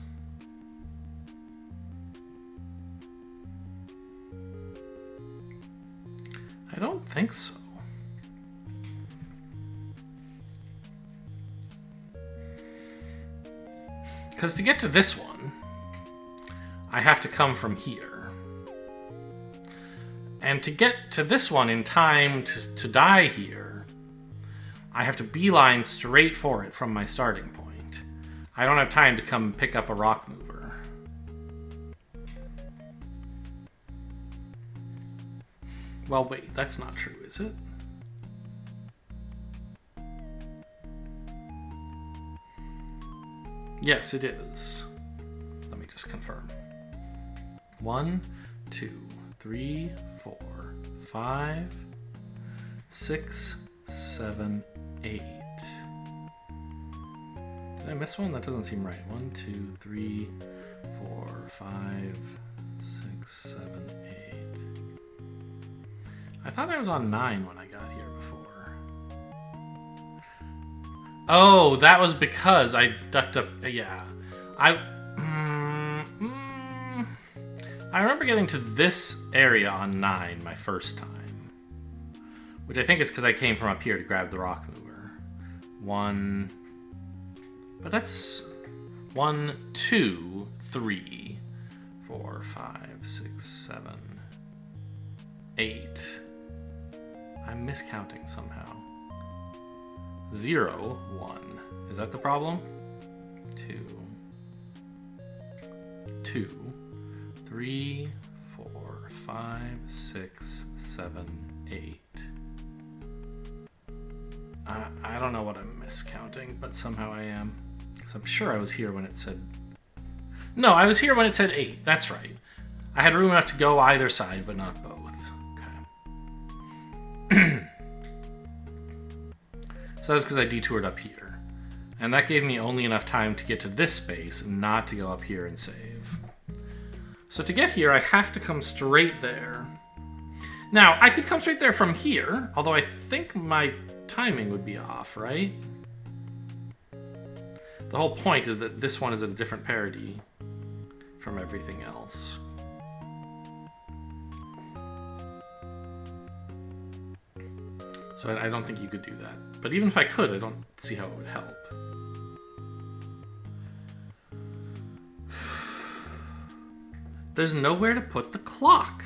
think so. Because to get to this one, I have to come from here. And to get to this one in time to die here, I have to beeline straight for it from my starting point. I don't have time to come pick up a rock mover. Well, wait, that's not true, is it? Yes, it is. Let me just confirm. 1, 2, 3, 4, 5, 6, 7, 8. Did I miss one? That doesn't seem right. 1, 2, 3, 4, 5, 6, 7, 8. I thought I was on 9 when I got here before. Oh, that was because I ducked up. Yeah. I remember getting to this area on 9 my first time. Which I think is because I came from up here to grab the rock mover. 1. But that's 1, 2, 3, 4, 5, 6, 7, 8. I'm miscounting somehow. 0, 1. Is that the problem? 2, 3, 4, 5, 6, 7, 8. I don't know what I'm miscounting, but somehow I am. Because I'm sure I was here when it said... No, I was here when it said 8. That's right. I had room enough to go either side, but not both. Okay. So that's because I detoured up here. And that gave me only enough time to get to this space and not to go up here and save. So to get here, I have to come straight there. Now, I could come straight there from here, although I think my timing would be off, right? The whole point is that this one is at a different parity from everything else. So I don't think you could do that. But even if I could, I don't see how it would help. There's nowhere to put the clock.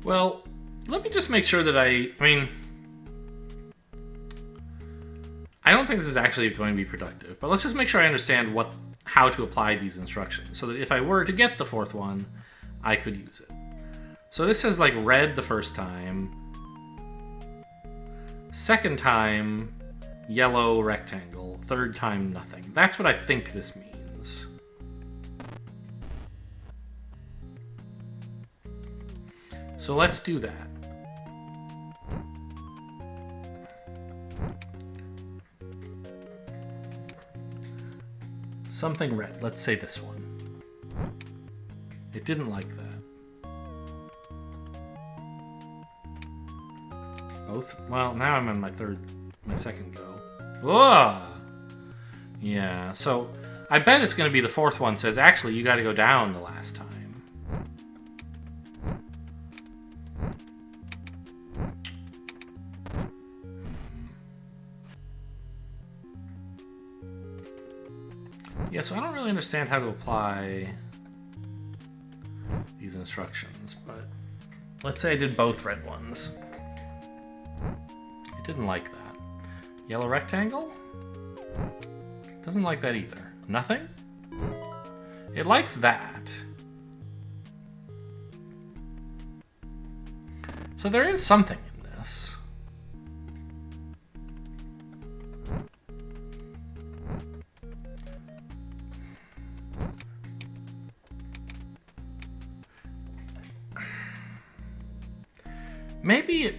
Well, let me just make sure that I mean, I don't think this is actually going to be productive, but let's just make sure I understand how to apply these instructions so that if I were to get the fourth one, I could use it. So this says like red the first time, second time, yellow rectangle, third time nothing. That's what I think this means. So let's do that. Something red. Let's say this one. It didn't like that. Both? Well, now I'm on my second go. Whoa! Yeah, so I bet it's going to be the fourth one says, actually, you got to go down the last time. Yeah, so I don't really understand how to apply these instructions, but let's say I did both red ones. It didn't like that. Yellow rectangle? Doesn't like that either. Nothing? It likes that. So there is something in this. Maybe,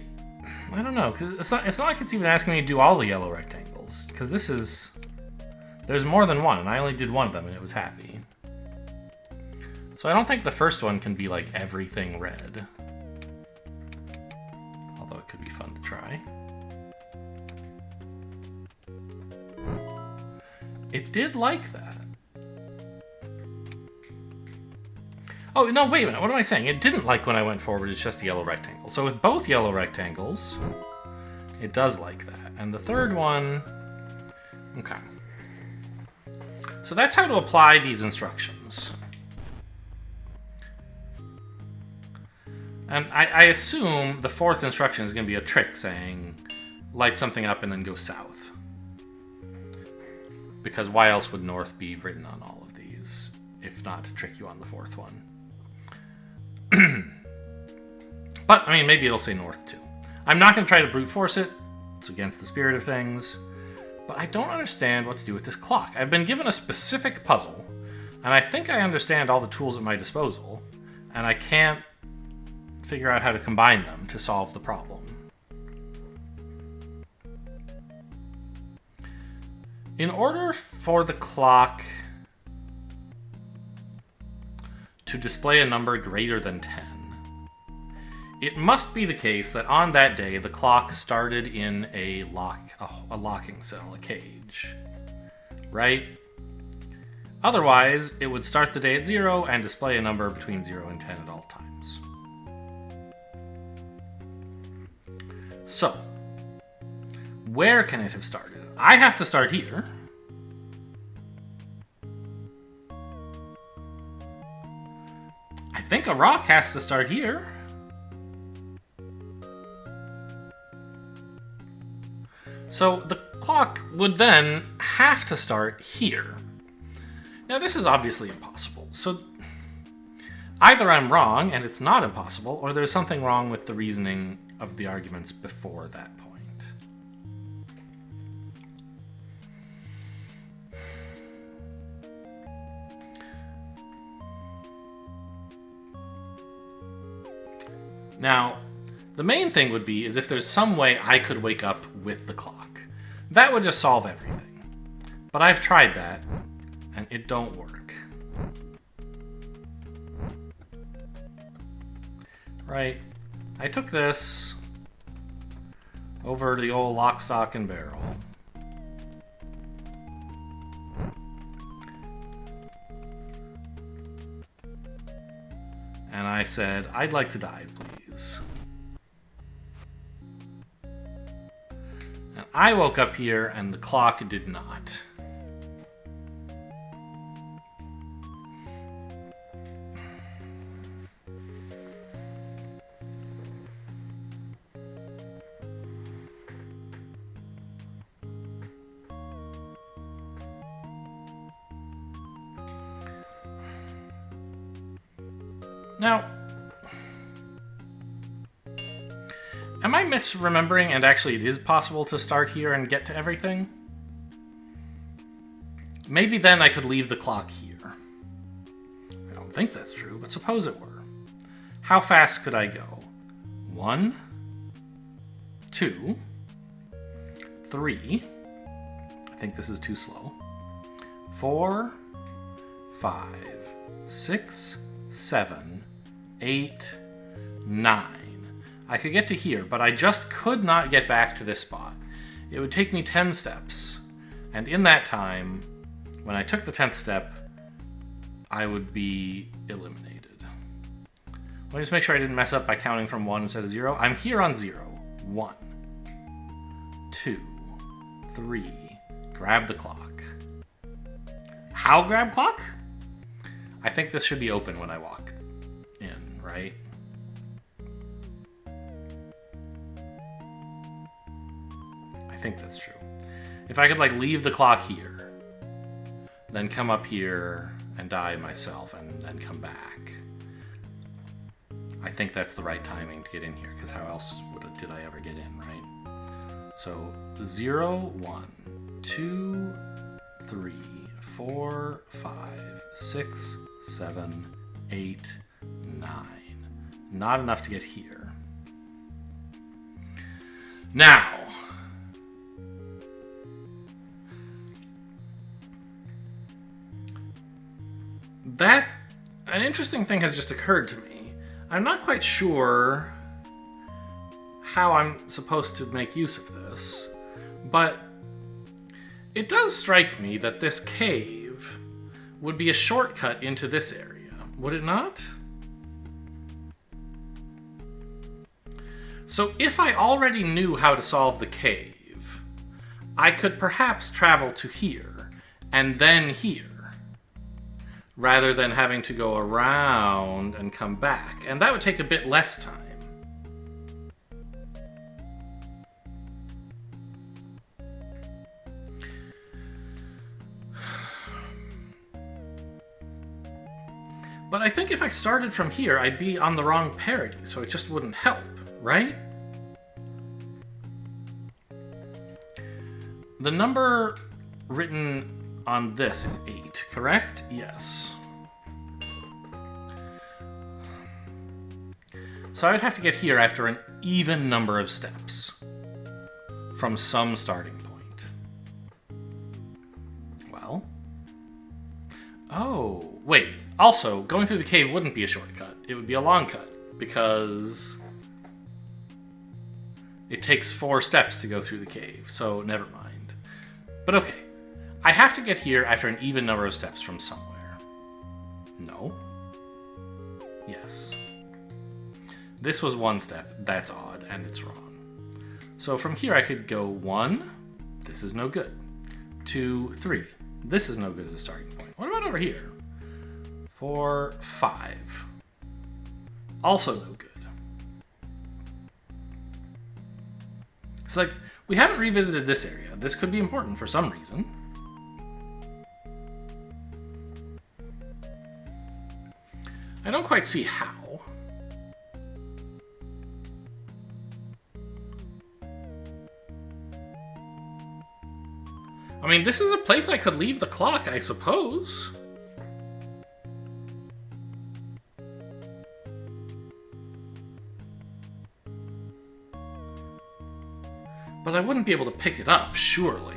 I don't know, because it's not like it's even asking me to do all the yellow rectangles, because this is There's more than one, and I only did one of them, and it was happy. So I don't think the first one can be like everything red. Although it could be fun to try. It did like that. Oh, no, wait a minute. What am I saying? It didn't like when I went forward. It's just a yellow rectangle. So with both yellow rectangles, it does like that. And the third one... Okay. So that's how to apply these instructions. And I assume the fourth instruction is going to be a trick saying, light something up and then go south. Because why else would north be written on all of these, if not to trick you on the fourth one? But, I mean, maybe it'll say north too. I'm not going to try to brute force it. It's against the spirit of things. But I don't understand what to do with this clock. I've been given a specific puzzle, and I think I understand all the tools at my disposal, and I can't figure out how to combine them to solve the problem. In order for the clock to display a number greater than 10, it must be the case that on that day the clock started in a locking cell, a cage, right? Otherwise, it would start the day at 0 and display a number between 0 and 10 at all times. So, where can it have started? I have to start here. I think a rock has to start here. So the clock would then have to start here. Now this is obviously impossible. So either I'm wrong and it's not impossible, or there's something wrong with the reasoning of the arguments before that point. Now, the main thing would be is if there's some way I could wake up with the clock. That would just solve everything. But I've tried that, and it don't work. Right? I took this over to the old lock, stock, and barrel. And I said, I'd like to die, please. And I woke up here, and the clock did not. Now, am I misremembering, and actually it is possible to start here and get to everything? Maybe then I could leave the clock here. I don't think that's true, but suppose it were. How fast could I go? 1, 2, 3. I think this is too slow. 4, 5, 6, 7, 8, 9. I could get to here, but I just could not get back to this spot. It would take me 10 steps, and in that time, when I took the 10th step, I would be eliminated. Let me just make sure I didn't mess up by counting from 1 instead of 0. I'm here on 0. 1, 2, 3. Grab the clock. How grab clock? I think this should be open when I walk in, right? I think that's true. If I could like leave the clock here, then come up here and die myself and then come back. I think that's the right timing to get in here, because how else did I ever get in, right? So 0, 1, 2, 3, 4, 5, 6, 7, 8, 9. Not enough to get here. Now, An interesting thing has just occurred to me. I'm not quite sure how I'm supposed to make use of this, but it does strike me that this cave would be a shortcut into this area, would it not? So if I already knew how to solve the cave, I could perhaps travel to here and then here, rather than having to go around and come back. And that would take a bit less time. But I think if I started from here, I'd be on the wrong parity, so it just wouldn't help, right? The number written on this is 8, correct? Yes. So I would have to get here after an even number of steps from some starting point. Well. Oh, wait. Also, going through the cave wouldn't be a shortcut. It would be a long cut, because it takes 4 steps to go through the cave, so never mind. But okay. I have to get here after an even number of steps from somewhere. No. Yes. This was 1 step. That's odd, and it's wrong. So from here I could go 1. This is no good. 2, 3. This is no good as a starting point. What about over here? 4, 5. Also no good. It's like, we haven't revisited this area. This could be important for some reason. I don't quite see how. I mean, this is a place I could leave the clock, I suppose. But I wouldn't be able to pick it up, surely.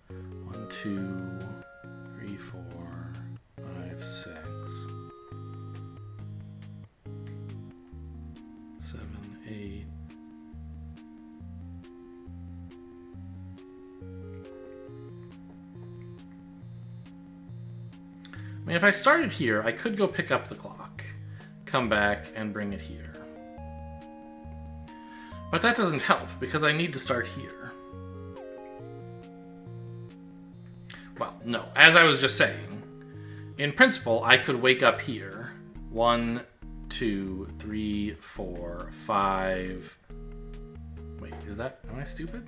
1, 2, 3, 4, 5, 6, 7, 8. I mean, if I started here, I could go pick up the clock, come back, and bring it here. But that doesn't help, because I need to start here. Well, no, as I was just saying, in principle, I could wake up here. 1, 2, 3, 4, 5... Wait, am I stupid?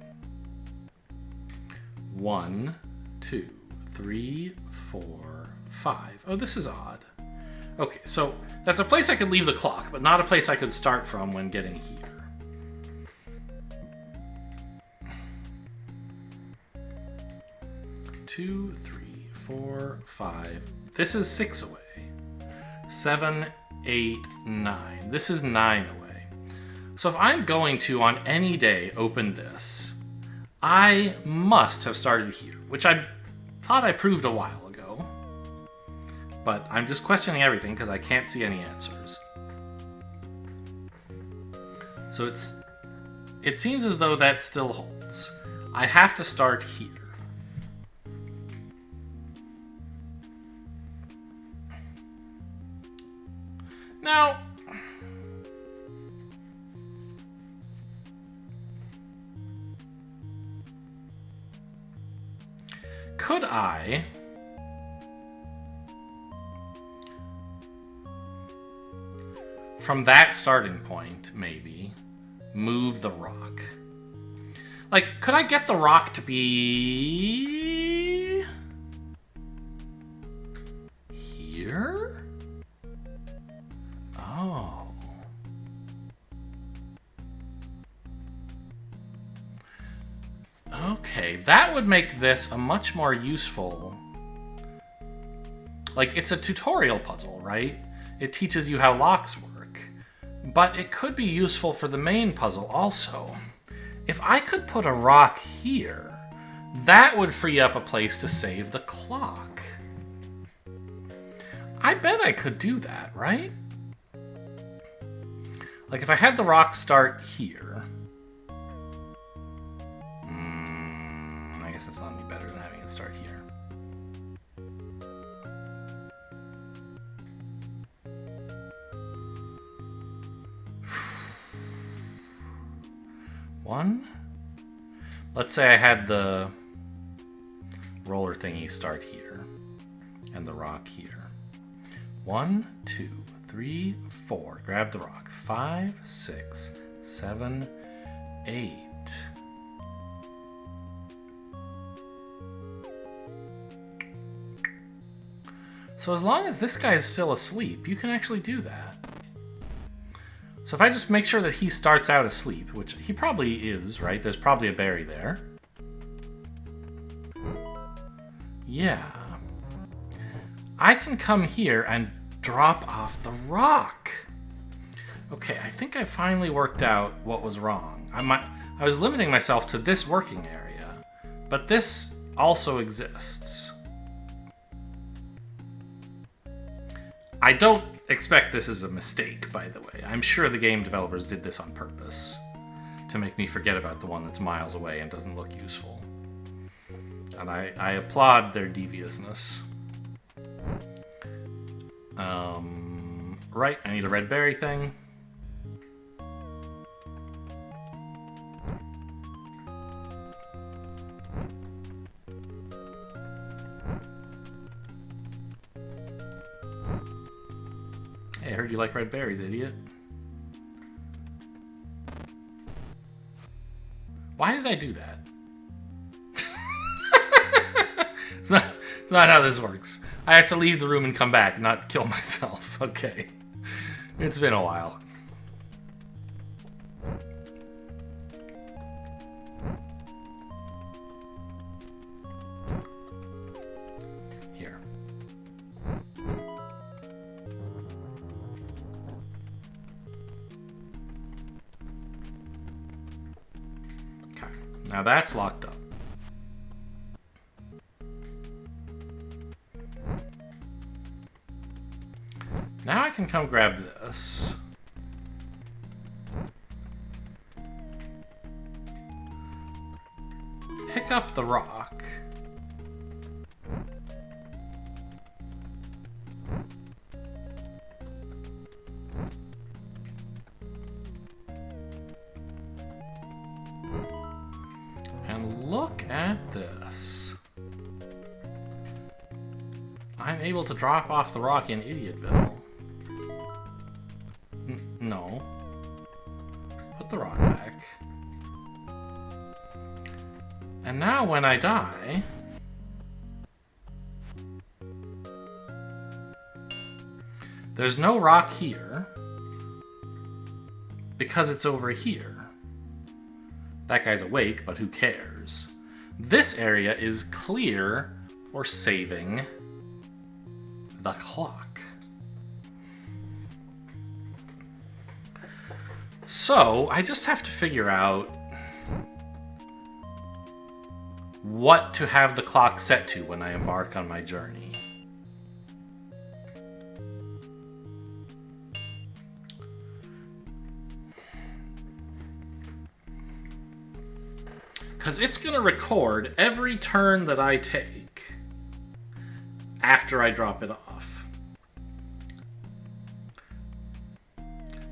1, 2, 3, 4, 5. Oh, this is odd. Okay, so that's a place I could leave the clock, but not a place I could start from when getting here. Two, 3, 4, 5. This is 6 away. 7, 8, 9. This is 9 away. So if I'm going to, on any day, open this, I must have started here, which I thought I proved a while ago. But I'm just questioning everything because I can't see any answers. So it seems as though that still holds. I have to start here. Now, could I from that starting point, maybe, move the rock? Like, could I get the rock to be here? Oh. Okay, that would make this a much more useful... Like, it's a tutorial puzzle, right? It teaches you how locks work. But it could be useful for the main puzzle also. If I could put a rock here, that would free up a place to save the clock. I bet I could do that, right? Like, if I had the rock start here... I guess it's not any better than having it start here. One. Let's say I had the roller thingy start here and the rock here. 1, 2, 3, 4. Grab the rock. 5, 6, 7, 8. So as long as this guy's still asleep, you can actually do that. So if I just make sure that he starts out asleep, which he probably is, right? There's probably a berry there. Yeah. I can come here and drop off the rock. Okay, I think I finally worked out what was wrong. I was limiting myself to this working area, but this also exists. I don't expect this is a mistake, by the way. I'm sure the game developers did this on purpose to make me forget about the one that's miles away and doesn't look useful. And I applaud their deviousness. Right, I need a red berry thing. Hey, I heard you like red berries, idiot. Why did I do that? It's not how this works. I have to leave the room and come back, not kill myself. Okay. It's been a while. Here. Okay. Now that's locked up. Now I can come grab this. Pick up the rock. And look at this. I'm able to drop off the rock in Idiotville. No. Put the rock back. And now when I die... there's no rock here. Because it's over here. That guy's awake, but who cares? This area is clear for saving the clock. So, I just have to figure out what to have the clock set to when I embark on my journey. Because it's going to record every turn that I take after I drop it off.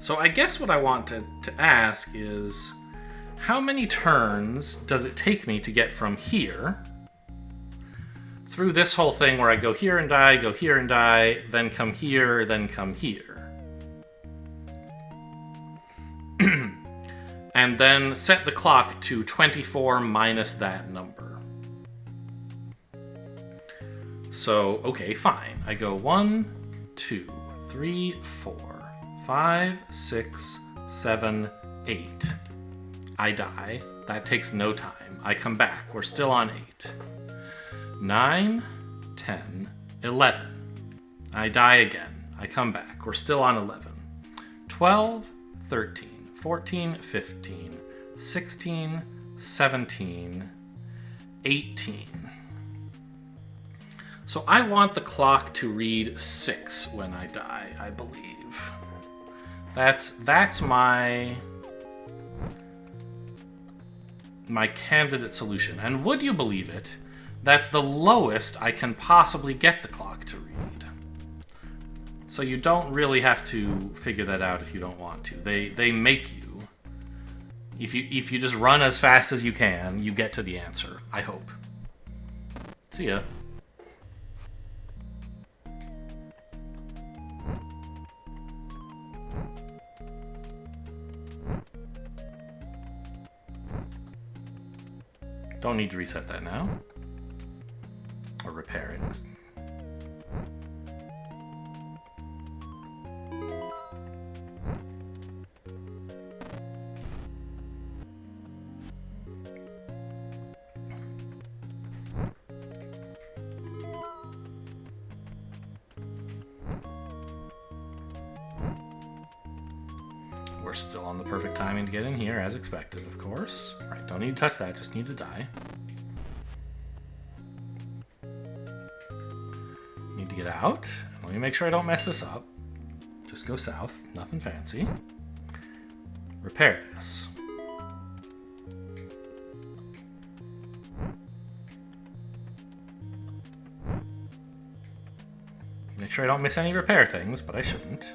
So I guess what I want to ask is, how many turns does it take me to get from here through this whole thing where I go here and die, then come here, then come here? And then set the clock to 24 minus that number. So, okay, fine. I go 1, 2, 3, 4. 5, 6, 7, 8. I die. That takes no time. I come back. We're still on 8. 9, 10, 11. I die again. I come back. We're still on 11. 12, 13, 14, 15, 16, 17, 18. So I want the clock to read 6 when I die, I believe. That's my candidate solution. And would you believe it, that's the lowest I can possibly get the clock to read. So you don't really have to figure that out if you don't want to. They make you. If you just run as fast as you can, you get to the answer, I hope. See ya. Don't need to reset that now. Or repair it. We're still on the perfect timing to get in here, as expected, of course. Right, don't need to touch that, just need to die. Need to get out. Let me make sure I don't mess this up. Just go south, nothing fancy. Repair this. Make sure I don't miss any repair things, but I shouldn't.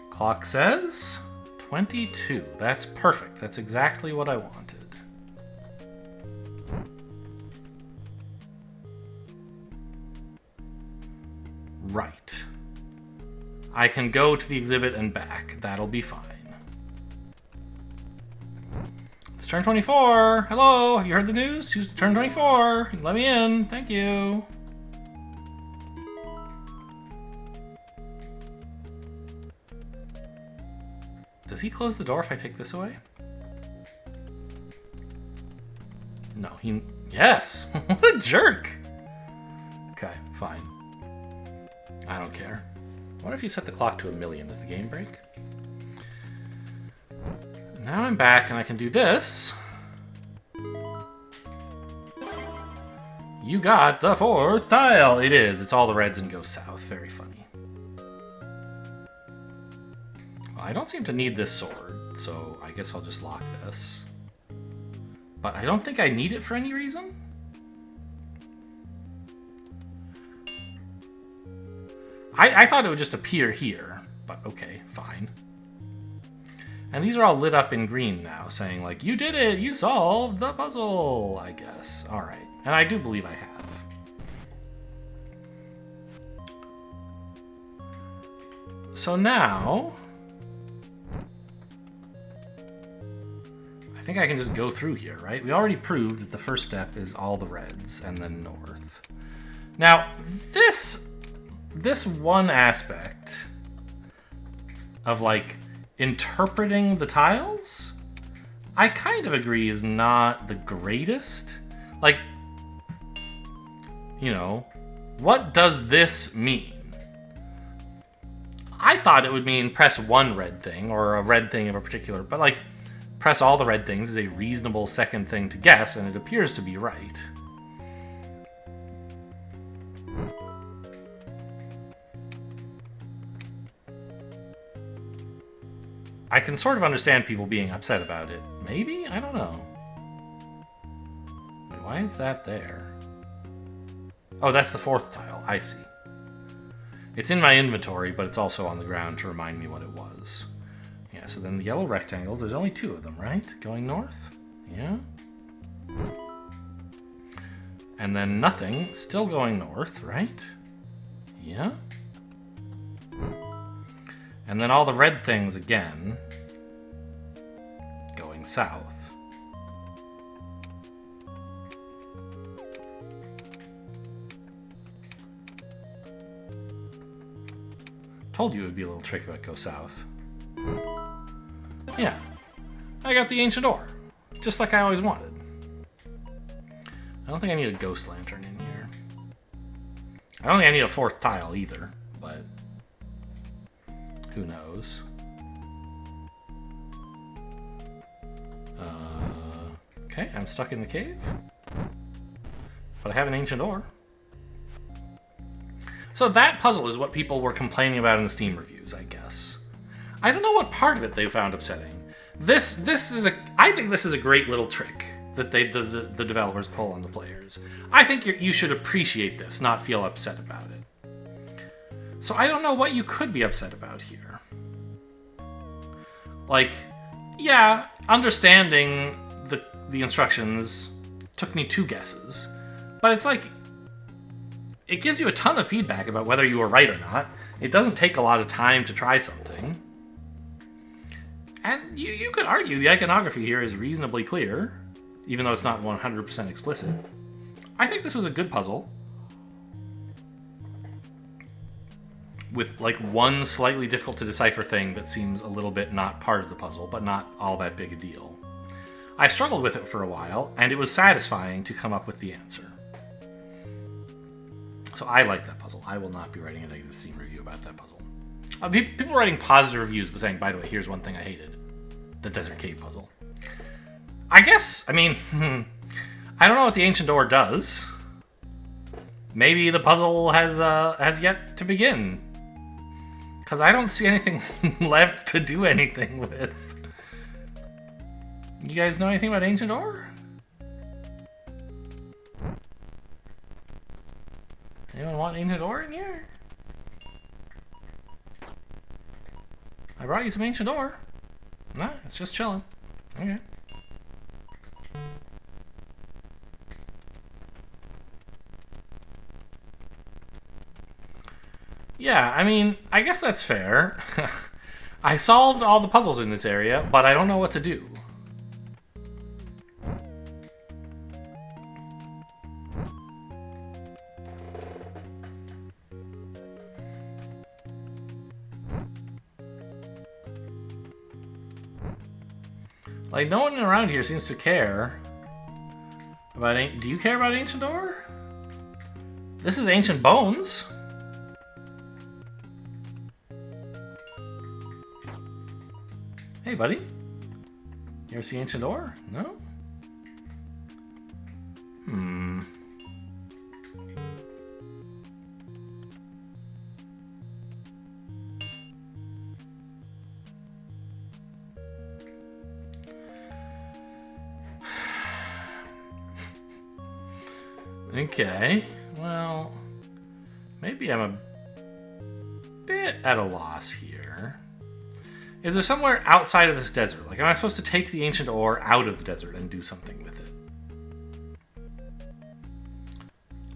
Clock says 22. That's perfect. That's exactly what I wanted. Right. I can go to the exhibit and back. That'll be fine. It's turn 24. Hello, have you heard the news? Who's turn 24? Let me in. Thank you. Does he close the door if I take this away? No, he... Yes! What a jerk! Okay, fine. I don't care. What if you set the clock to 1,000,000? Does the game break? Now I'm back and I can do this. You got the 4th tile! It is. It's all the reds and go south. Very funny. I don't seem to need this sword, so I guess I'll just lock this. But I don't think I need it for any reason. I thought it would just appear here, but okay, fine. And these are all lit up in green now, saying like, you did it, you solved the puzzle, I guess. All right, and I do believe I have. So now... I think I can just go through here, right? We already proved that the first step is all the reds and then north. Now, this one aspect of like interpreting the tiles, I kind of agree is not the greatest. Like, you know, what does this mean? I thought it would mean press one red thing or a red thing of a particular, but like, press all the red things is a reasonable second thing to guess, and it appears to be right. I can sort of understand people being upset about it. Maybe? I don't know. Wait, why is that there? Oh, that's the 4th tile. I see. It's in my inventory, but it's also on the ground to remind me what it was. Yeah, so then the yellow rectangles, there's only 2 of them, right? Going north? Yeah. And then nothing, still going north, right? Yeah. And then all the red things again, going south. Told you it would be a little tricky about go south. Yeah, I got the ancient ore, just like I always wanted. I don't think I need a ghost lantern in here. I don't think I need a 4th tile either, but who knows? Okay, I'm stuck in the cave. but I have an ancient ore. So that puzzle is what people were complaining about in the Steam reviews, I guess. I don't know what part of it they found upsetting. I think this is a great little trick that the developers pull on the players. I think you should appreciate this, not feel upset about it. So I don't know what you could be upset about here. Like, yeah, understanding the instructions took me 2 guesses, but it's like, it gives you a ton of feedback about whether you were right or not. It doesn't take a lot of time to try something. And you could argue the iconography here is reasonably clear, even though it's not 100% explicit. I think this was a good puzzle. With like one slightly difficult to decipher thing that seems a little bit not part of the puzzle, but not all that big a deal. I struggled with it for a while, and it was satisfying to come up with the answer. So I like that puzzle. I will not be writing a negative Steam review about that puzzle. People writing positive reviews, but saying, by the way, here's one thing I hated. The Desert Cave puzzle. I guess, I mean, I don't know what the Ancient Ore does. Maybe the puzzle has yet to begin. Because I don't see anything left to do anything with. You guys know anything about Ancient Ore? Anyone want Ancient Ore in here? I brought you some Ancient Ore. Nah, it's just chilling. Okay. Yeah, I mean, I guess that's fair. I solved all the puzzles in this area, but I don't know what to do. Like, no one around here seems to care about... Do you care about Ancient Ore? This is Ancient Bones. Hey, buddy. You ever see Ancient Ore? No? Okay, well, maybe I'm a bit at a loss here. Is there somewhere outside of this desert? Like, am I supposed to take the Ancient Ore out of the desert and do something with it?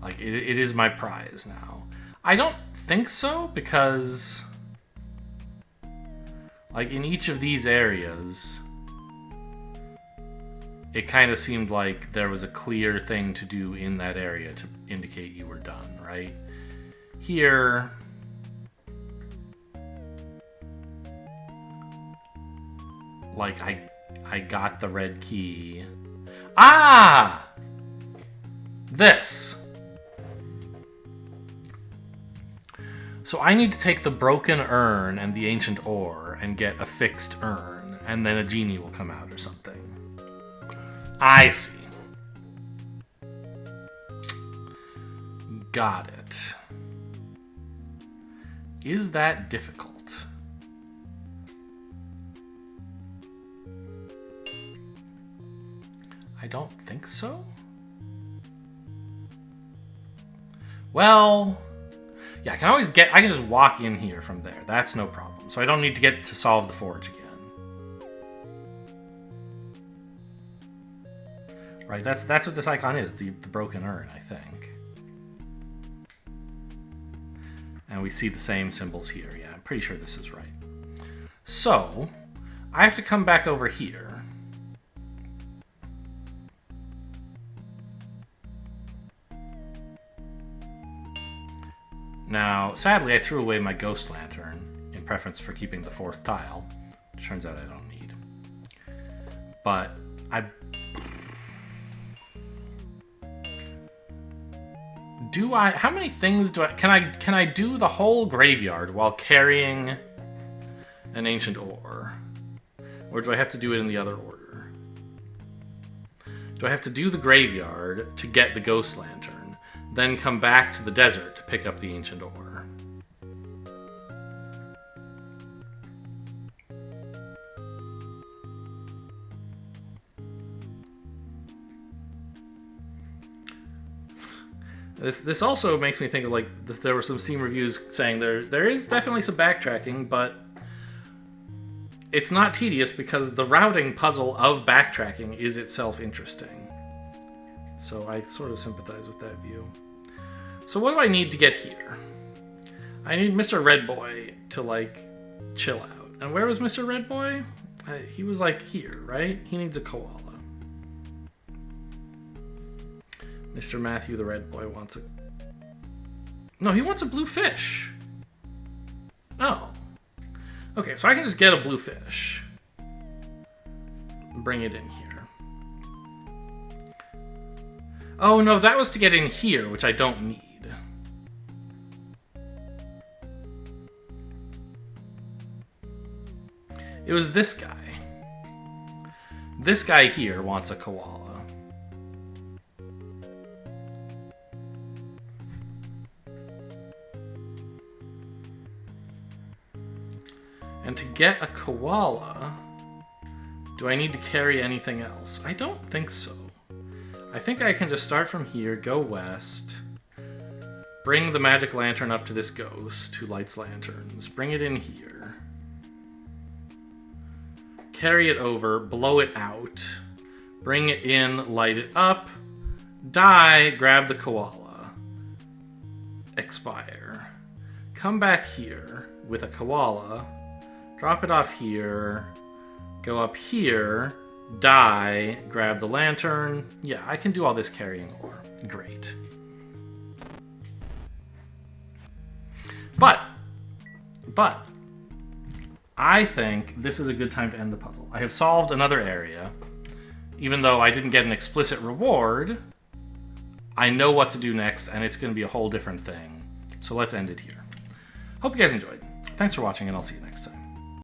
Like, it is my prize now. I don't think so, because... like, in each of these areas... it kind of seemed like there was a clear thing to do in that area to indicate you were done, right? Here... like, I got the red key. Ah! This. So I need to take the broken urn and the ancient ore and get a fixed urn, and then a genie will come out or something. I see. Got it. Is that difficult? I don't think so. Well, yeah, I can just walk in here from there. That's no problem. So I don't need to get to solve the forge again. Right, that's what this icon is, the broken urn, I think. And we see the same symbols here. Yeah, I'm pretty sure this is right. So, I have to come back over here. Now, sadly, I threw away my ghost lantern in preference for keeping the fourth tile. Turns out I don't need. But how many things can I do the whole graveyard while carrying an ancient ore? Or do I have to do it in the other order? Do I have to do the graveyard to get the ghost lantern, then come back to the desert to pick up the ancient ore? This also makes me think of, like, there were some Steam reviews saying there is definitely some backtracking, but it's not tedious because the routing puzzle of backtracking is itself interesting. So I sort of sympathize with that view. So what do I need to get here? I need Mr. Red Boy to, like, chill out. And where was Mr. Red Boy? He was, like, here, right? He needs a koala. Mr. Matthew the Red Boy wants a... No, he wants a blue fish. Oh. Okay, so I can just get a blue fish. Bring it in here. Oh, no, that was to get in here, which I don't need. It was this guy. This guy here wants a koala. And to get a koala, do I need to carry anything else? I don't think so. I think I can just start from here, go west, bring the magic lantern up to this ghost who lights lanterns, bring it in here, carry it over, blow it out, bring it in, light it up, die, grab the koala, expire, come back here with a koala, drop it off here, go up here, die, grab the lantern. Yeah, I can do all this carrying ore. Great. But, I think this is a good time to end the puzzle. I have solved another area. Even though I didn't get an explicit reward, I know what to do next, and it's going to be a whole different thing. So let's end it here. Hope you guys enjoyed. Thanks for watching, and I'll see you next time.